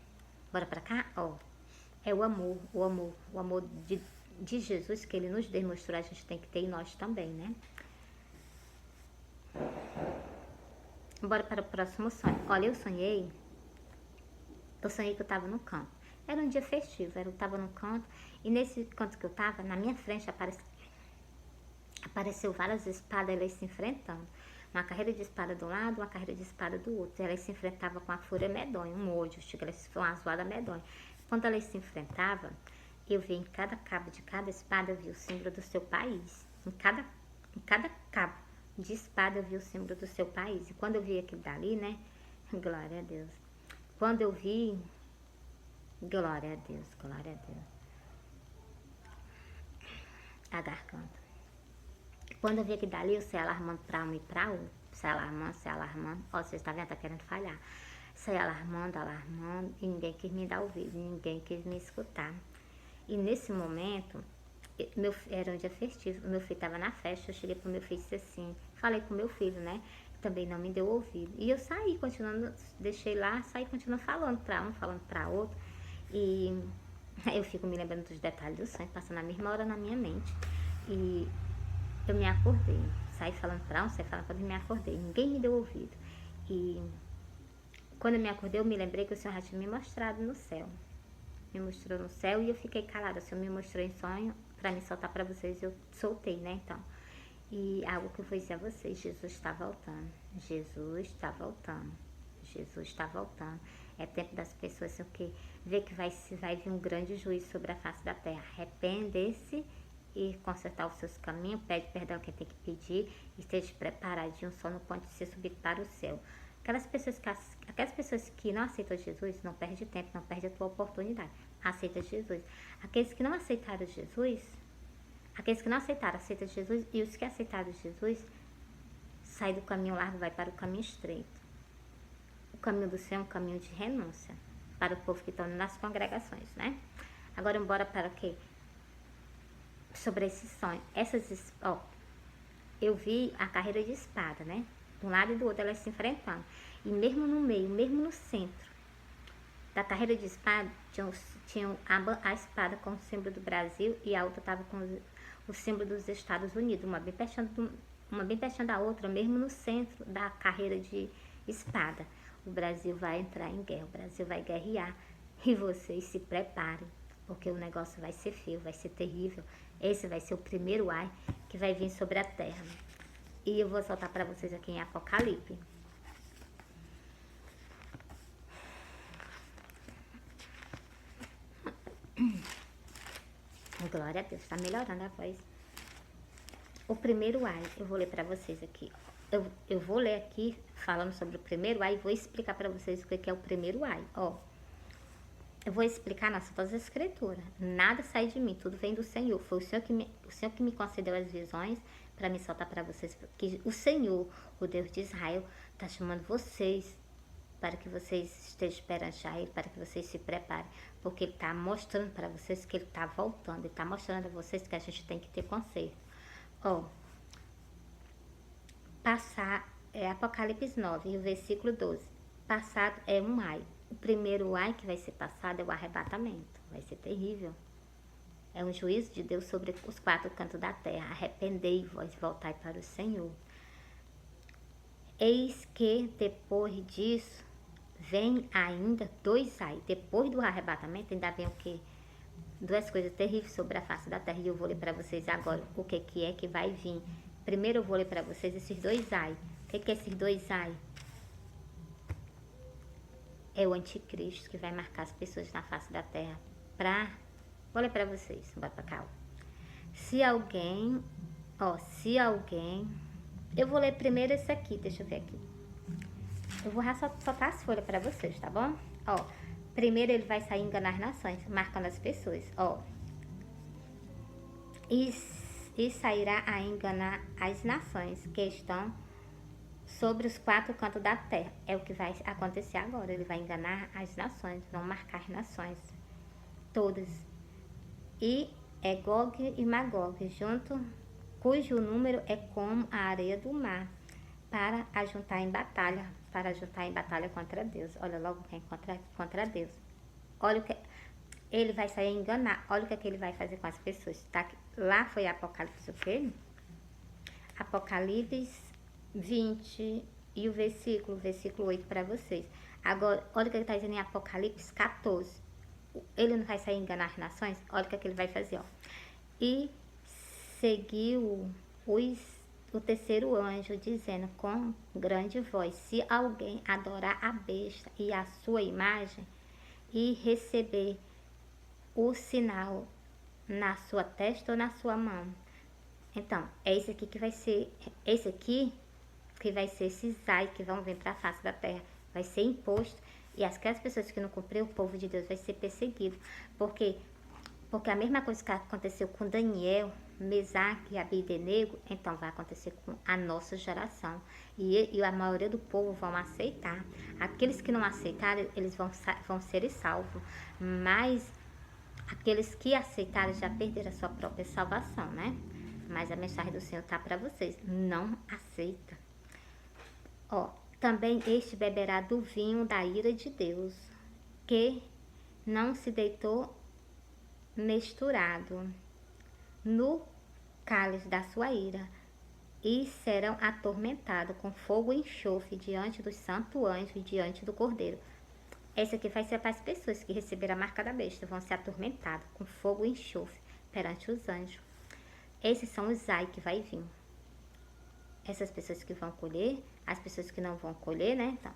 Bora pra cá? Ó, é o amor de Jesus que ele nos demonstrou, a gente tem que ter em nós também, né? Bora para o próximo sonho. Olha, eu sonhei que eu estava no campo. Era um dia festivo, eu estava no canto, e nesse canto que eu estava, na minha frente apareceu várias espadas, elas se enfrentando. Uma carreira de espada de um lado, uma carreira de espada do outro. Elas se enfrentavam com a fúria medonha, um ódio, elas foi uma zoada medonha. Quando elas se enfrentavam, eu vi em cada cabo de cada espada, eu vi o símbolo do seu país. Em cada cabo de espada, eu vi o símbolo do seu país. E quando eu vi aquilo dali, né? Glória a Deus. Quando eu vi, glória a Deus, glória a Deus. A garganta. Quando eu vi aquilo dali, eu saí alarmando pra um e pra outro. Saí alarmando. Ó, vocês estão vendo? Tá querendo falhar. Saí alarmando, e ninguém quis me dar ouvido, ninguém quis me escutar. E nesse momento, era um dia festivo, o meu filho estava na festa, eu cheguei pro meu filho e disse assim, falei com meu filho, né? Também não me deu ouvido. E eu saí, continuando, deixei lá, saí continuando falando pra um, falando pra outro. E eu fico me lembrando dos detalhes do sonho, passando a mesma hora na minha mente. E eu me acordei, saí falando pra um, saí falando pra outro, e me acordei. Ninguém me deu ouvido. E quando eu me acordei, eu me lembrei que o Senhor já tinha me mostrado no céu. Me mostrou no céu e eu fiquei calada. O Senhor me mostrou em sonho para me soltar para vocês, eu soltei, né, então. E algo que eu vou dizer a vocês, Jesus está voltando. Jesus está voltando. Jesus está voltando. É tempo das pessoas assim, que ver que vai vir um grande juízo sobre a face da terra. Arrepende-se e consertar os seus caminhos, pede perdão a quem tem que pedir, esteja preparadinho, só no ponto de ser subido para o céu. Aquelas pessoas que não aceitam Jesus, não perde tempo, não perde a tua oportunidade. Aceita Jesus. Aqueles que não aceitaram Jesus, aceita Jesus, e os que aceitaram Jesus, sai do caminho largo, vai para o caminho estreito. O caminho do céu é um caminho de renúncia para o povo que estão nas congregações, né? Agora, bora para o quê? Sobre esse sonho. Eu vi a carreira de espada, né? de um lado e do outro, elas se enfrentando. E mesmo no meio, mesmo no centro da carreira de espada, tinha a espada com o símbolo do Brasil e a outra estava com o símbolo dos Estados Unidos, uma bem pertinho da outra, mesmo no centro da carreira de espada. O Brasil vai entrar em guerra, o Brasil vai guerrear e vocês se preparem, porque o negócio vai ser feio, vai ser terrível. Esse vai ser o primeiro ai que vai vir sobre a terra. E eu vou soltar para vocês aqui em Apocalipse. Glória a Deus, tá melhorando a voz. O primeiro ai, eu vou ler para vocês aqui. Eu vou ler aqui falando sobre o primeiro ai e vou explicar para vocês o que é o primeiro ai. Ó, eu vou explicar nas Santas Escrituras. Nada sai de mim, tudo vem do Senhor. Foi o Senhor que me concedeu as visões para me soltar para vocês. Que o Senhor, o Deus de Israel, está chamando vocês para que vocês estejam perante a Ele, para que vocês se preparem. Porque Ele está mostrando para vocês que Ele está voltando. Ele está mostrando a vocês que a gente tem que ter conserto. Ó, passar é Apocalipse 9, o versículo 12. Passado é um ai. O primeiro ai que vai ser passado é o arrebatamento. Vai ser terrível. É um juízo de Deus sobre os quatro cantos da terra. Arrependei-vos, voltai para o Senhor. Eis que depois disso vem ainda dois ai. Depois do arrebatamento ainda vem o quê? Duas coisas terríveis sobre a face da terra. E eu vou ler para vocês agora o que é que vai vir. Primeiro eu vou ler para vocês esses dois ai. O que é esses dois ai? É o anticristo que vai marcar as pessoas na face da terra. Vou ler para vocês. Vai para cá. Se alguém... Eu vou ler primeiro esse aqui. Deixa eu ver aqui. Eu vou soltar as folhas para vocês, tá bom? Ó, primeiro ele vai sair enganar as nações, marcando as pessoas. Ó. E sairá a enganar as nações que estão sobre os quatro cantos da terra. É o que vai acontecer agora. Ele vai enganar as nações, vão marcar as nações. Todas. E é Gog e Magog, cujo número é como a areia do mar, para ajuntar em batalha contra Deus. Olha logo quem contra Deus. Olha o que ele vai sair enganar. Olha o que ele vai fazer com as pessoas. Tá? Lá foi Apocalipse o quê? Apocalipse 20 e o versículo 8 para vocês. Agora, olha o que ele está dizendo em Apocalipse 14. Ele não vai sair enganar as nações? Olha o que ele vai fazer, ó. E seguiu o terceiro anjo, dizendo com grande voz: se alguém adorar a besta e a sua imagem e receber o sinal na sua testa ou na sua mão. Então, é esse aqui que vai ser, esses ai que vão vir para a face da terra. Vai ser imposto. E aquelas pessoas que não cumpriram, o povo de Deus vai ser perseguido. Porque a mesma coisa que aconteceu com Daniel, Mesaque e Abdenego, então vai acontecer com a nossa geração. E a maioria do povo vão aceitar. Aqueles que não aceitarem, eles vão ser salvos. Mas aqueles que aceitarem já perderam a sua própria salvação, né? Mas a mensagem do Senhor está para vocês. Não aceita. Ó, também este beberá do vinho da ira de Deus, que não se deitou misturado no cálice da sua ira, e serão atormentados com fogo e enxofre diante do santo anjo e diante do cordeiro. Esse aqui vai ser para as pessoas que receberam a marca da besta, vão ser atormentados com fogo e enxofre perante os anjos. Esses são os ai que vai vir. Essas pessoas que vão colher, as pessoas que não vão colher, né? Então,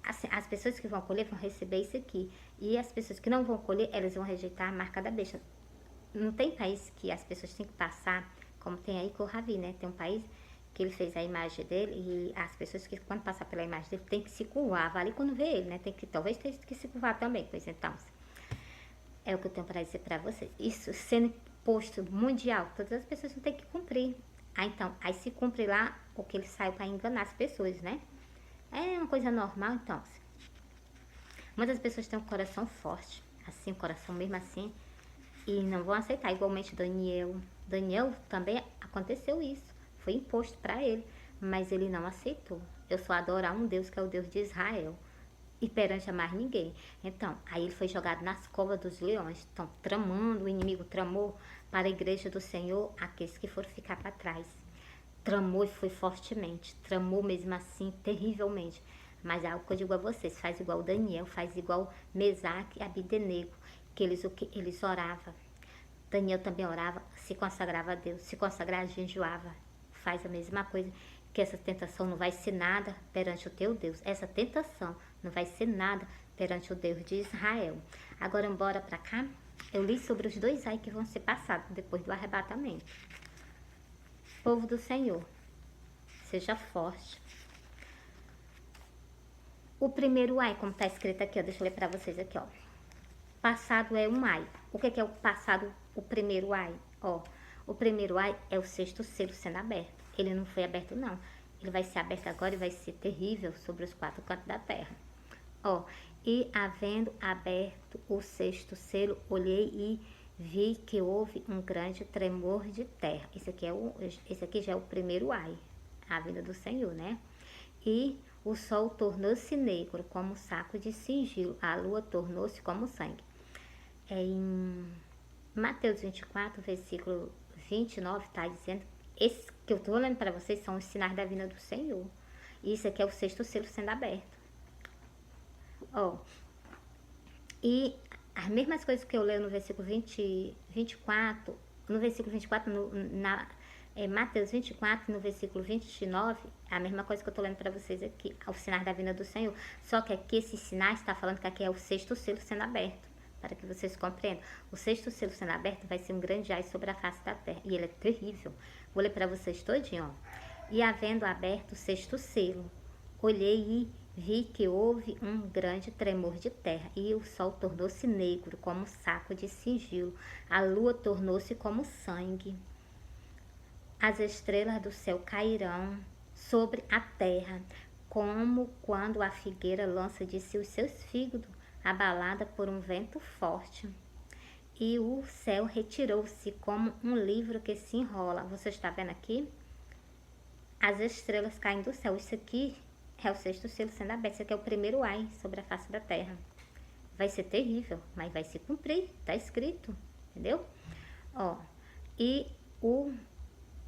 assim, as pessoas que vão colher vão receber isso aqui. E as pessoas que não vão colher, elas vão rejeitar a marca da besta. Não tem país que as pessoas têm que passar, como tem aí com o Ravi, né? Tem um país que ele fez a imagem dele e as pessoas que quando passar pela imagem dele tem que se curvar. Vale quando vê ele, né? Talvez tenha que se curvar também. Pois então, é o que eu tenho para dizer para vocês. Isso sendo posto mundial, todas as pessoas vão ter que cumprir. Aí se cumpre lá o que ele saiu para enganar as pessoas, né? É uma coisa normal, então. Muitas pessoas têm um coração forte, assim, um coração mesmo assim, e não vão aceitar. Igualmente Daniel também aconteceu isso, foi imposto para ele, mas ele não aceitou. Eu só adoro a um Deus, que é o Deus de Israel, e perante a mais ninguém. Então, aí ele foi jogado nas covas dos leões. Então, tramando, o inimigo tramou para a igreja do Senhor, aqueles que foram ficar para trás. Tramou e foi fortemente, tramou mesmo assim, terrivelmente. Mas é algo que eu digo a vocês, faz igual Daniel, faz igual Mesaque e Abdenego, que eles oravam. Daniel também orava, se consagrava a Deus, se consagrava, jejuava. Faz a mesma coisa, que essa tentação não vai ser nada perante o teu Deus. Essa tentação não vai ser nada perante o Deus de Israel. Agora, bora para cá. Eu li sobre os 2 ai que vão ser passados depois do arrebatamento. Povo do Senhor, seja forte. O primeiro ai, como está escrito aqui, ó, deixa eu ler para vocês aqui, ó. Passado é um ai. O que é o passado, o primeiro ai? Ó, o primeiro ai é o 6º selo sendo aberto. Ele não foi aberto, não. Ele vai ser aberto agora e vai ser terrível sobre os 4 cantos da terra. Ó, e havendo aberto o 6º selo, olhei e vi que houve um grande tremor de terra. Esse aqui já é o primeiro ai, a vinda do Senhor, né? E o sol tornou-se negro como saco de sigilo, a lua tornou-se como sangue. Em Mateus 24, versículo 29, está dizendo, esses que eu estou olhando para vocês são os sinais da vinda do Senhor. E isso aqui é o 6º selo sendo aberto. Ó, e as mesmas coisas que eu leio no versículo 24, no versículo 24, Mateus 24, no versículo 29, é a mesma coisa que eu estou lendo para vocês aqui, os sinais da vinda do Senhor. Só que aqui esses sinais está falando que aqui é o 6º selo sendo aberto, para que vocês compreendam. O 6º selo sendo aberto vai ser um grande ai sobre a face da terra, e ele é terrível. Vou ler para vocês todinho, ó. E havendo aberto o 6º selo, olhei e vi que houve um grande tremor de terra, e o sol tornou-se negro como saco de sigilo, a lua tornou-se como sangue. As estrelas do céu cairão sobre a terra, como quando a figueira lança de si os seus figos, abalada por um vento forte. E o céu retirou-se como um livro que se enrola. Você está vendo aqui? As estrelas caem do céu. Isso aqui é o 6º selo sendo aberto. Isso aqui é o primeiro ai sobre a face da terra. Vai ser terrível, mas vai se cumprir. Está escrito, entendeu? Ó, e o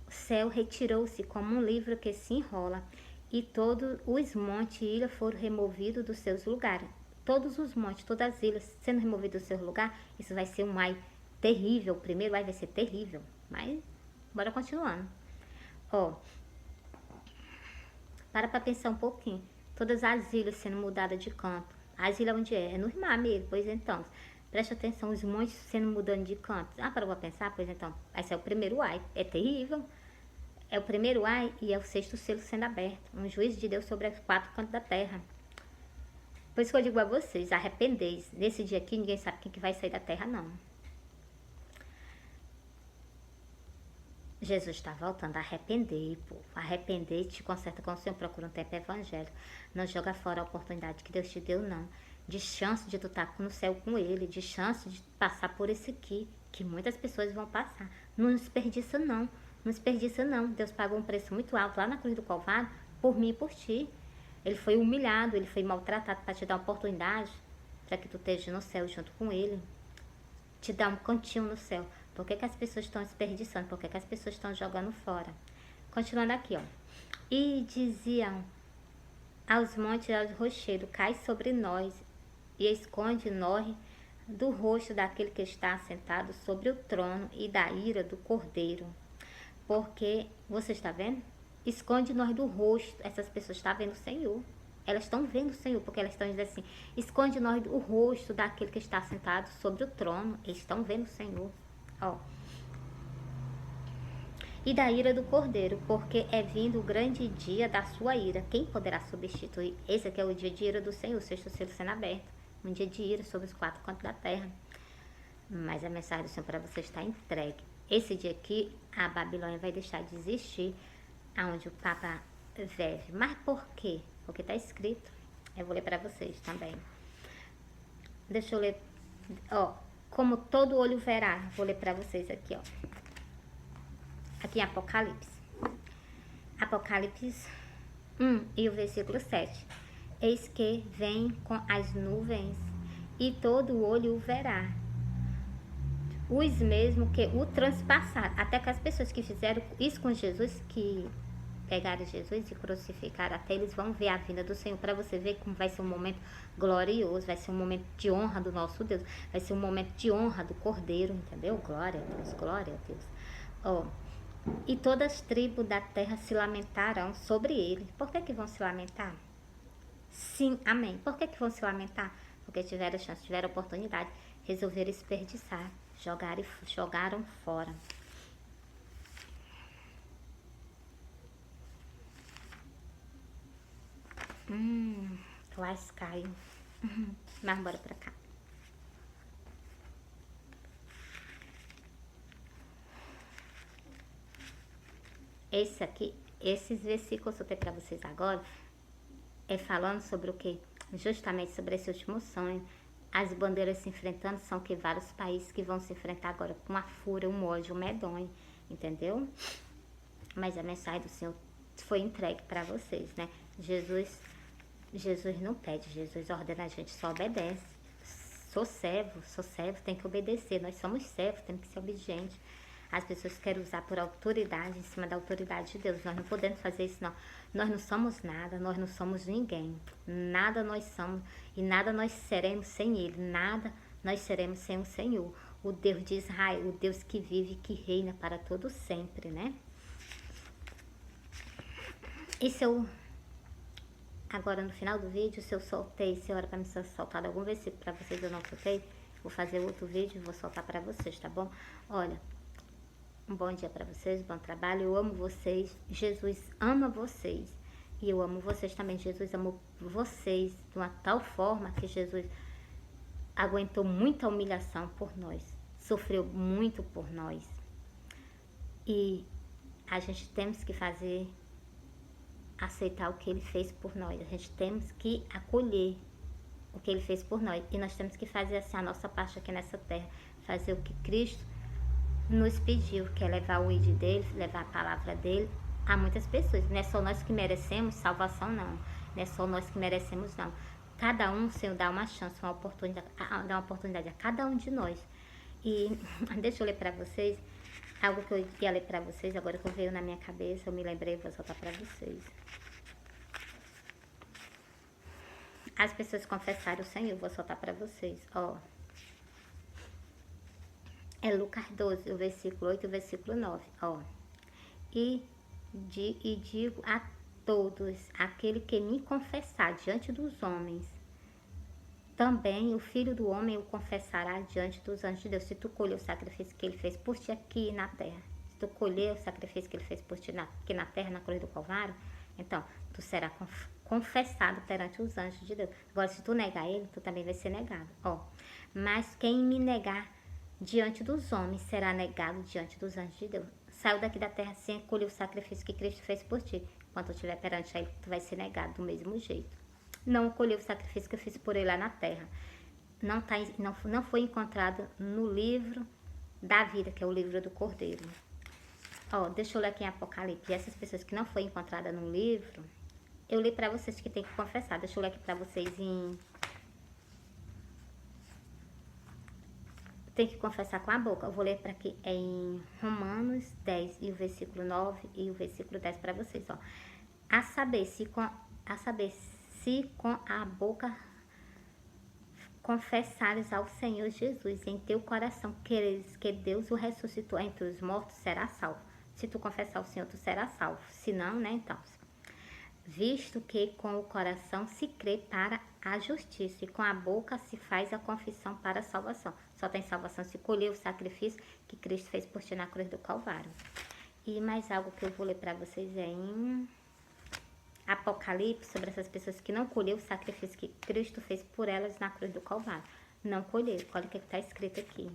céu retirou-se como um livro que se enrola, e todos os montes e ilhas foram removidos dos seus lugares. Todos os montes, todas as ilhas sendo removidos do seu lugar, isso vai ser um ai terrível. O primeiro ai vai ser terrível, mas bora continuando. Ó, para pensar um pouquinho. Todas as ilhas sendo mudadas de canto. As ilhas onde é? É no mar mesmo. Pois então, preste atenção, os montes sendo mudando de canto. Ah, para pensar? Pois então, esse é o primeiro ai. É terrível. É o primeiro ai e é o 6º selo sendo aberto. Um juízo de Deus sobre os 4 cantos da terra. Por isso que eu digo a vocês, arrependeis. Nesse dia aqui, ninguém sabe quem que vai sair da terra, não. Jesus está voltando, arrepender, povo. Arrepender, te conserta com o Senhor, procura um tempo evangélico. Não joga fora a oportunidade que Deus te deu, não. De chance de tu estar no céu com Ele, de chance de passar por esse aqui, que muitas pessoas vão passar. Não desperdiça, não. Não desperdiça, não. Deus pagou um preço muito alto lá na cruz do Calvário, por mim e por ti. Ele foi humilhado, ele foi maltratado para te dar uma oportunidade, para que tu esteja no céu junto com Ele. Te dar um cantinho no céu. Por que as pessoas estão desperdiçando? Por que as pessoas estão jogando fora? Continuando aqui, ó. E diziam aos montes e aos rochedos, cai sobre nós e esconde nós do rosto daquele que está assentado sobre o trono e da ira do Cordeiro. Porque, você está vendo? Esconde nós do rosto. Essas pessoas estão vendo o Senhor. Elas estão vendo o Senhor, porque elas estão dizendo assim, esconde nós do rosto daquele que está sentado sobre o trono. Eles estão vendo o Senhor. Ó. E da ira do Cordeiro, porque é vindo o grande dia da sua ira. Quem poderá substituir? Esse aqui é o dia de ira do Senhor, o 6º selo sendo aberto. Um dia de ira sobre os 4 cantos da terra. Mas a mensagem do Senhor para você está entregue. Esse dia aqui, a Babilônia vai deixar de existir, aonde o Papa vive. Mas por quê? Porque está escrito. Eu vou ler para vocês também. Deixa eu ler. Ó, como todo olho verá. Vou ler para vocês aqui, ó. Aqui em Apocalipse. Apocalipse 1 e o versículo 7. Eis que vem com as nuvens, e todo olho o verá, os mesmos que o transpassaram. Até que as pessoas que fizeram isso com Jesus, que pegaram Jesus e crucificaram até, eles vão ver a vinda do Senhor, para você ver como vai ser um momento glorioso, vai ser um momento de honra do nosso Deus, vai ser um momento de honra do Cordeiro, entendeu? Glória a Deus, glória a Deus. Ó, e todas as tribos da terra se lamentarão sobre ele. Por que vão se lamentar? Sim, amém. Por que vão se lamentar? Porque tiveram chance, tiveram oportunidade, resolveram desperdiçar, jogaram fora. Quase caiu. Mas bora pra cá. Esses versículos que eu tenho pra vocês agora, é falando sobre o quê? Justamente sobre esse último sonho. As bandeiras se enfrentando são que vários países que vão se enfrentar agora com uma fúria, um ódio, um medonho, entendeu? Mas a mensagem do Senhor foi entregue para vocês, né? Jesus não pede, Jesus ordena, a gente só obedece. Sou servo, tem que obedecer. Nós somos servos, temos que ser obedientes. As pessoas querem usar por autoridade em cima da autoridade de Deus. Nós não podemos fazer isso, não. Nós não somos nada, nós não somos ninguém. Nada nós somos e nada nós seremos sem Ele. Nada nós seremos sem o Senhor. O Deus de Israel, o Deus que vive e que reina para todo sempre, né? E se eu... Agora no final do vídeo, se eu soltei, se era para me soltar algum versículo para vocês, eu não soltei, vou fazer outro vídeo e vou soltar para vocês, tá bom? Olha, um bom dia para vocês, bom trabalho, eu amo vocês, Jesus ama vocês e eu amo vocês também. Jesus amou vocês de uma tal forma que Jesus aguentou muita humilhação por nós, sofreu muito por nós, e a gente temos que aceitar o que Ele fez por nós, a gente temos que acolher o que Ele fez por nós, e nós temos que fazer assim a nossa parte aqui nessa terra, fazer o que Cristo nos pediu, que é levar o ID dele, levar a palavra dele a muitas pessoas. Não é só nós que merecemos salvação, não. Não é só nós que merecemos, não. Cada um, o Senhor dá uma chance, dá uma oportunidade a cada um de nós. E deixa eu ler para vocês algo que eu ia ler para vocês, agora que veio na minha cabeça, eu me lembrei, vou soltar para vocês. As pessoas confessaram o Senhor, vou soltar para vocês, ó. É Lucas 12, o versículo 8 e o versículo 9, ó. E digo a todos, aquele que me confessar diante dos homens, também o Filho do Homem o confessará diante dos anjos de Deus. Se tu colher o sacrifício que Ele fez por ti aqui na terra, se tu colher o sacrifício que Ele fez por ti aqui na terra, na cruz do Calvário, então tu será confessado perante os anjos de Deus. Agora, se tu negar Ele, tu também vai ser negado, ó. Mas quem me negar diante dos homens será negado diante dos anjos de Deus. Saiu daqui da terra sem colher o sacrifício que Cristo fez por ti. Quando tu estiver perante Ele, tu vai ser negado do mesmo jeito. Não colheu o sacrifício que eu fiz por Ele lá na terra. Não foi encontrado no livro da vida, que é o livro do Cordeiro. Ó, deixa eu ler aqui em Apocalipse. Essas pessoas que não foi encontrada no livro, eu li para vocês que tem que confessar. Deixa eu ler aqui para vocês tem que confessar com a boca. Eu vou ler para aqui em Romanos 10 e o versículo 9 e o versículo 10 para vocês, ó. A saber se com a boca confessares ao Senhor Jesus em teu coração que Deus o ressuscitou entre os mortos, será salvo. Se tu confessar ao Senhor, tu serás salvo. Se não, né, então. Visto que com o coração se crê para a justiça e com a boca se faz a confissão para a salvação. Só tem salvação se colher o sacrifício que Cristo fez por ti na cruz do Calvário. E mais algo que eu vou ler para vocês é em Apocalipse, sobre essas pessoas que não colheu o sacrifício que Cristo fez por elas na cruz do Calvário. Não colheu. Olha o que está escrito aqui.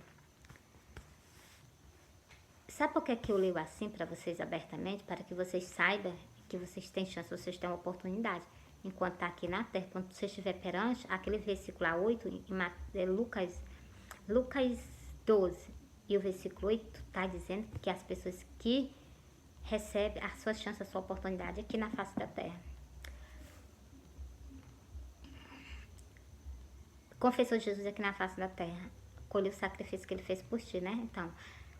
Sabe por que eu leio assim para vocês abertamente? Para que vocês saibam que vocês têm chance, vocês têm uma oportunidade. Enquanto está aqui na terra, quando você estiver perante, aquele versículo 8, em Lucas 12, e o versículo 8 está dizendo que as pessoas que recebe a sua chance, a sua oportunidade aqui na face da terra. Confessou Jesus aqui na face da terra, colheu o sacrifício que ele fez por ti, né? Então,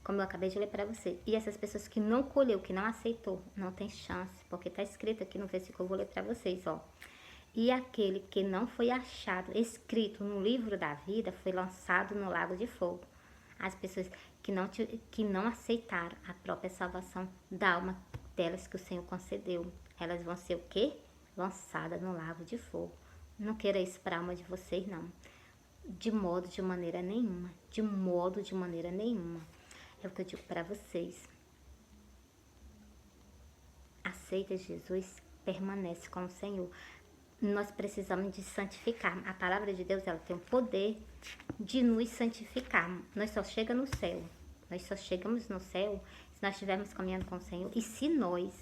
como eu acabei de ler para você. E essas pessoas que não colheu, que não aceitou, não tem chance, porque tá escrito aqui no versículo, eu vou ler para vocês, ó. E aquele que não foi achado, escrito no livro da vida, foi lançado no lago de fogo. As pessoas que não aceitaram a própria salvação da alma delas que o Senhor concedeu, elas vão ser o quê? Lançadas no lago de fogo. Não queira isso para a alma de vocês, não. De modo, de maneira nenhuma. De modo, de maneira nenhuma. É o que eu digo para vocês. Aceita Jesus, permanece com o Senhor. Nós precisamos de santificar. A palavra de Deus, ela tem o poder de nos santificar. Nós só chegamos no céu. Nós só chegamos no céu se nós estivermos caminhando com o Senhor. E se nós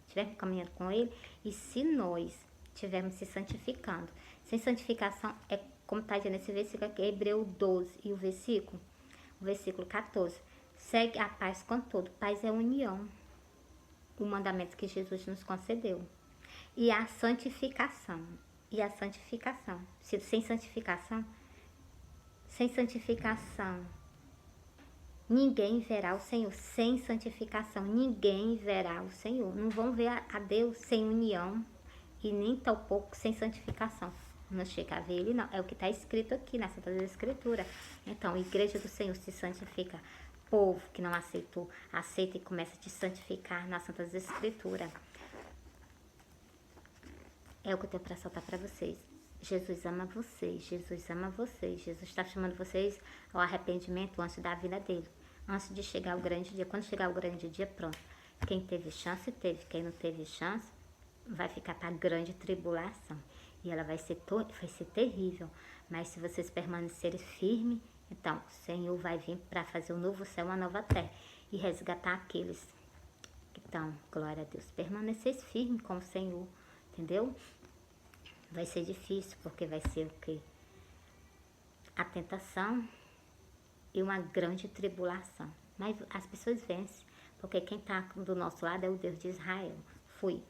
estivermos caminhando com Ele, e se nós estivermos se santificando. Sem santificação, é como está dizendo nesse versículo aqui, Hebreu 12, e o versículo 14. Segue a paz com todo. Paz é união. O mandamento que Jesus nos concedeu. E a santificação. Sem santificação, ninguém verá o Senhor. Sem santificação, ninguém verá o Senhor. Não vão ver a Deus sem união e nem tampouco sem santificação. Não chega a ver Ele, não. É o que está escrito aqui na Santa Escritura. Então, a igreja do Senhor se santifica. Povo que não aceitou, aceita e começa a te santificar nas Santas Escrituras. É o que eu tenho para soltar para vocês. Jesus ama vocês, Jesus ama vocês. Jesus está chamando vocês ao arrependimento antes da vida dele. Antes de chegar o grande dia. Quando chegar o grande dia, pronto. Quem teve chance, teve. Quem não teve chance, vai ficar para a grande tribulação. E ela vai ser terrível. Mas se vocês permanecerem firmes, então o Senhor vai vir para fazer um novo céu, uma nova terra. E resgatar aqueles. Então, glória a Deus. Permanecer firme com o Senhor. Entendeu? Vai ser difícil, porque vai ser o quê? A tentação e uma grande tribulação. Mas as pessoas vencem, porque quem está do nosso lado é o Deus de Israel. Fui.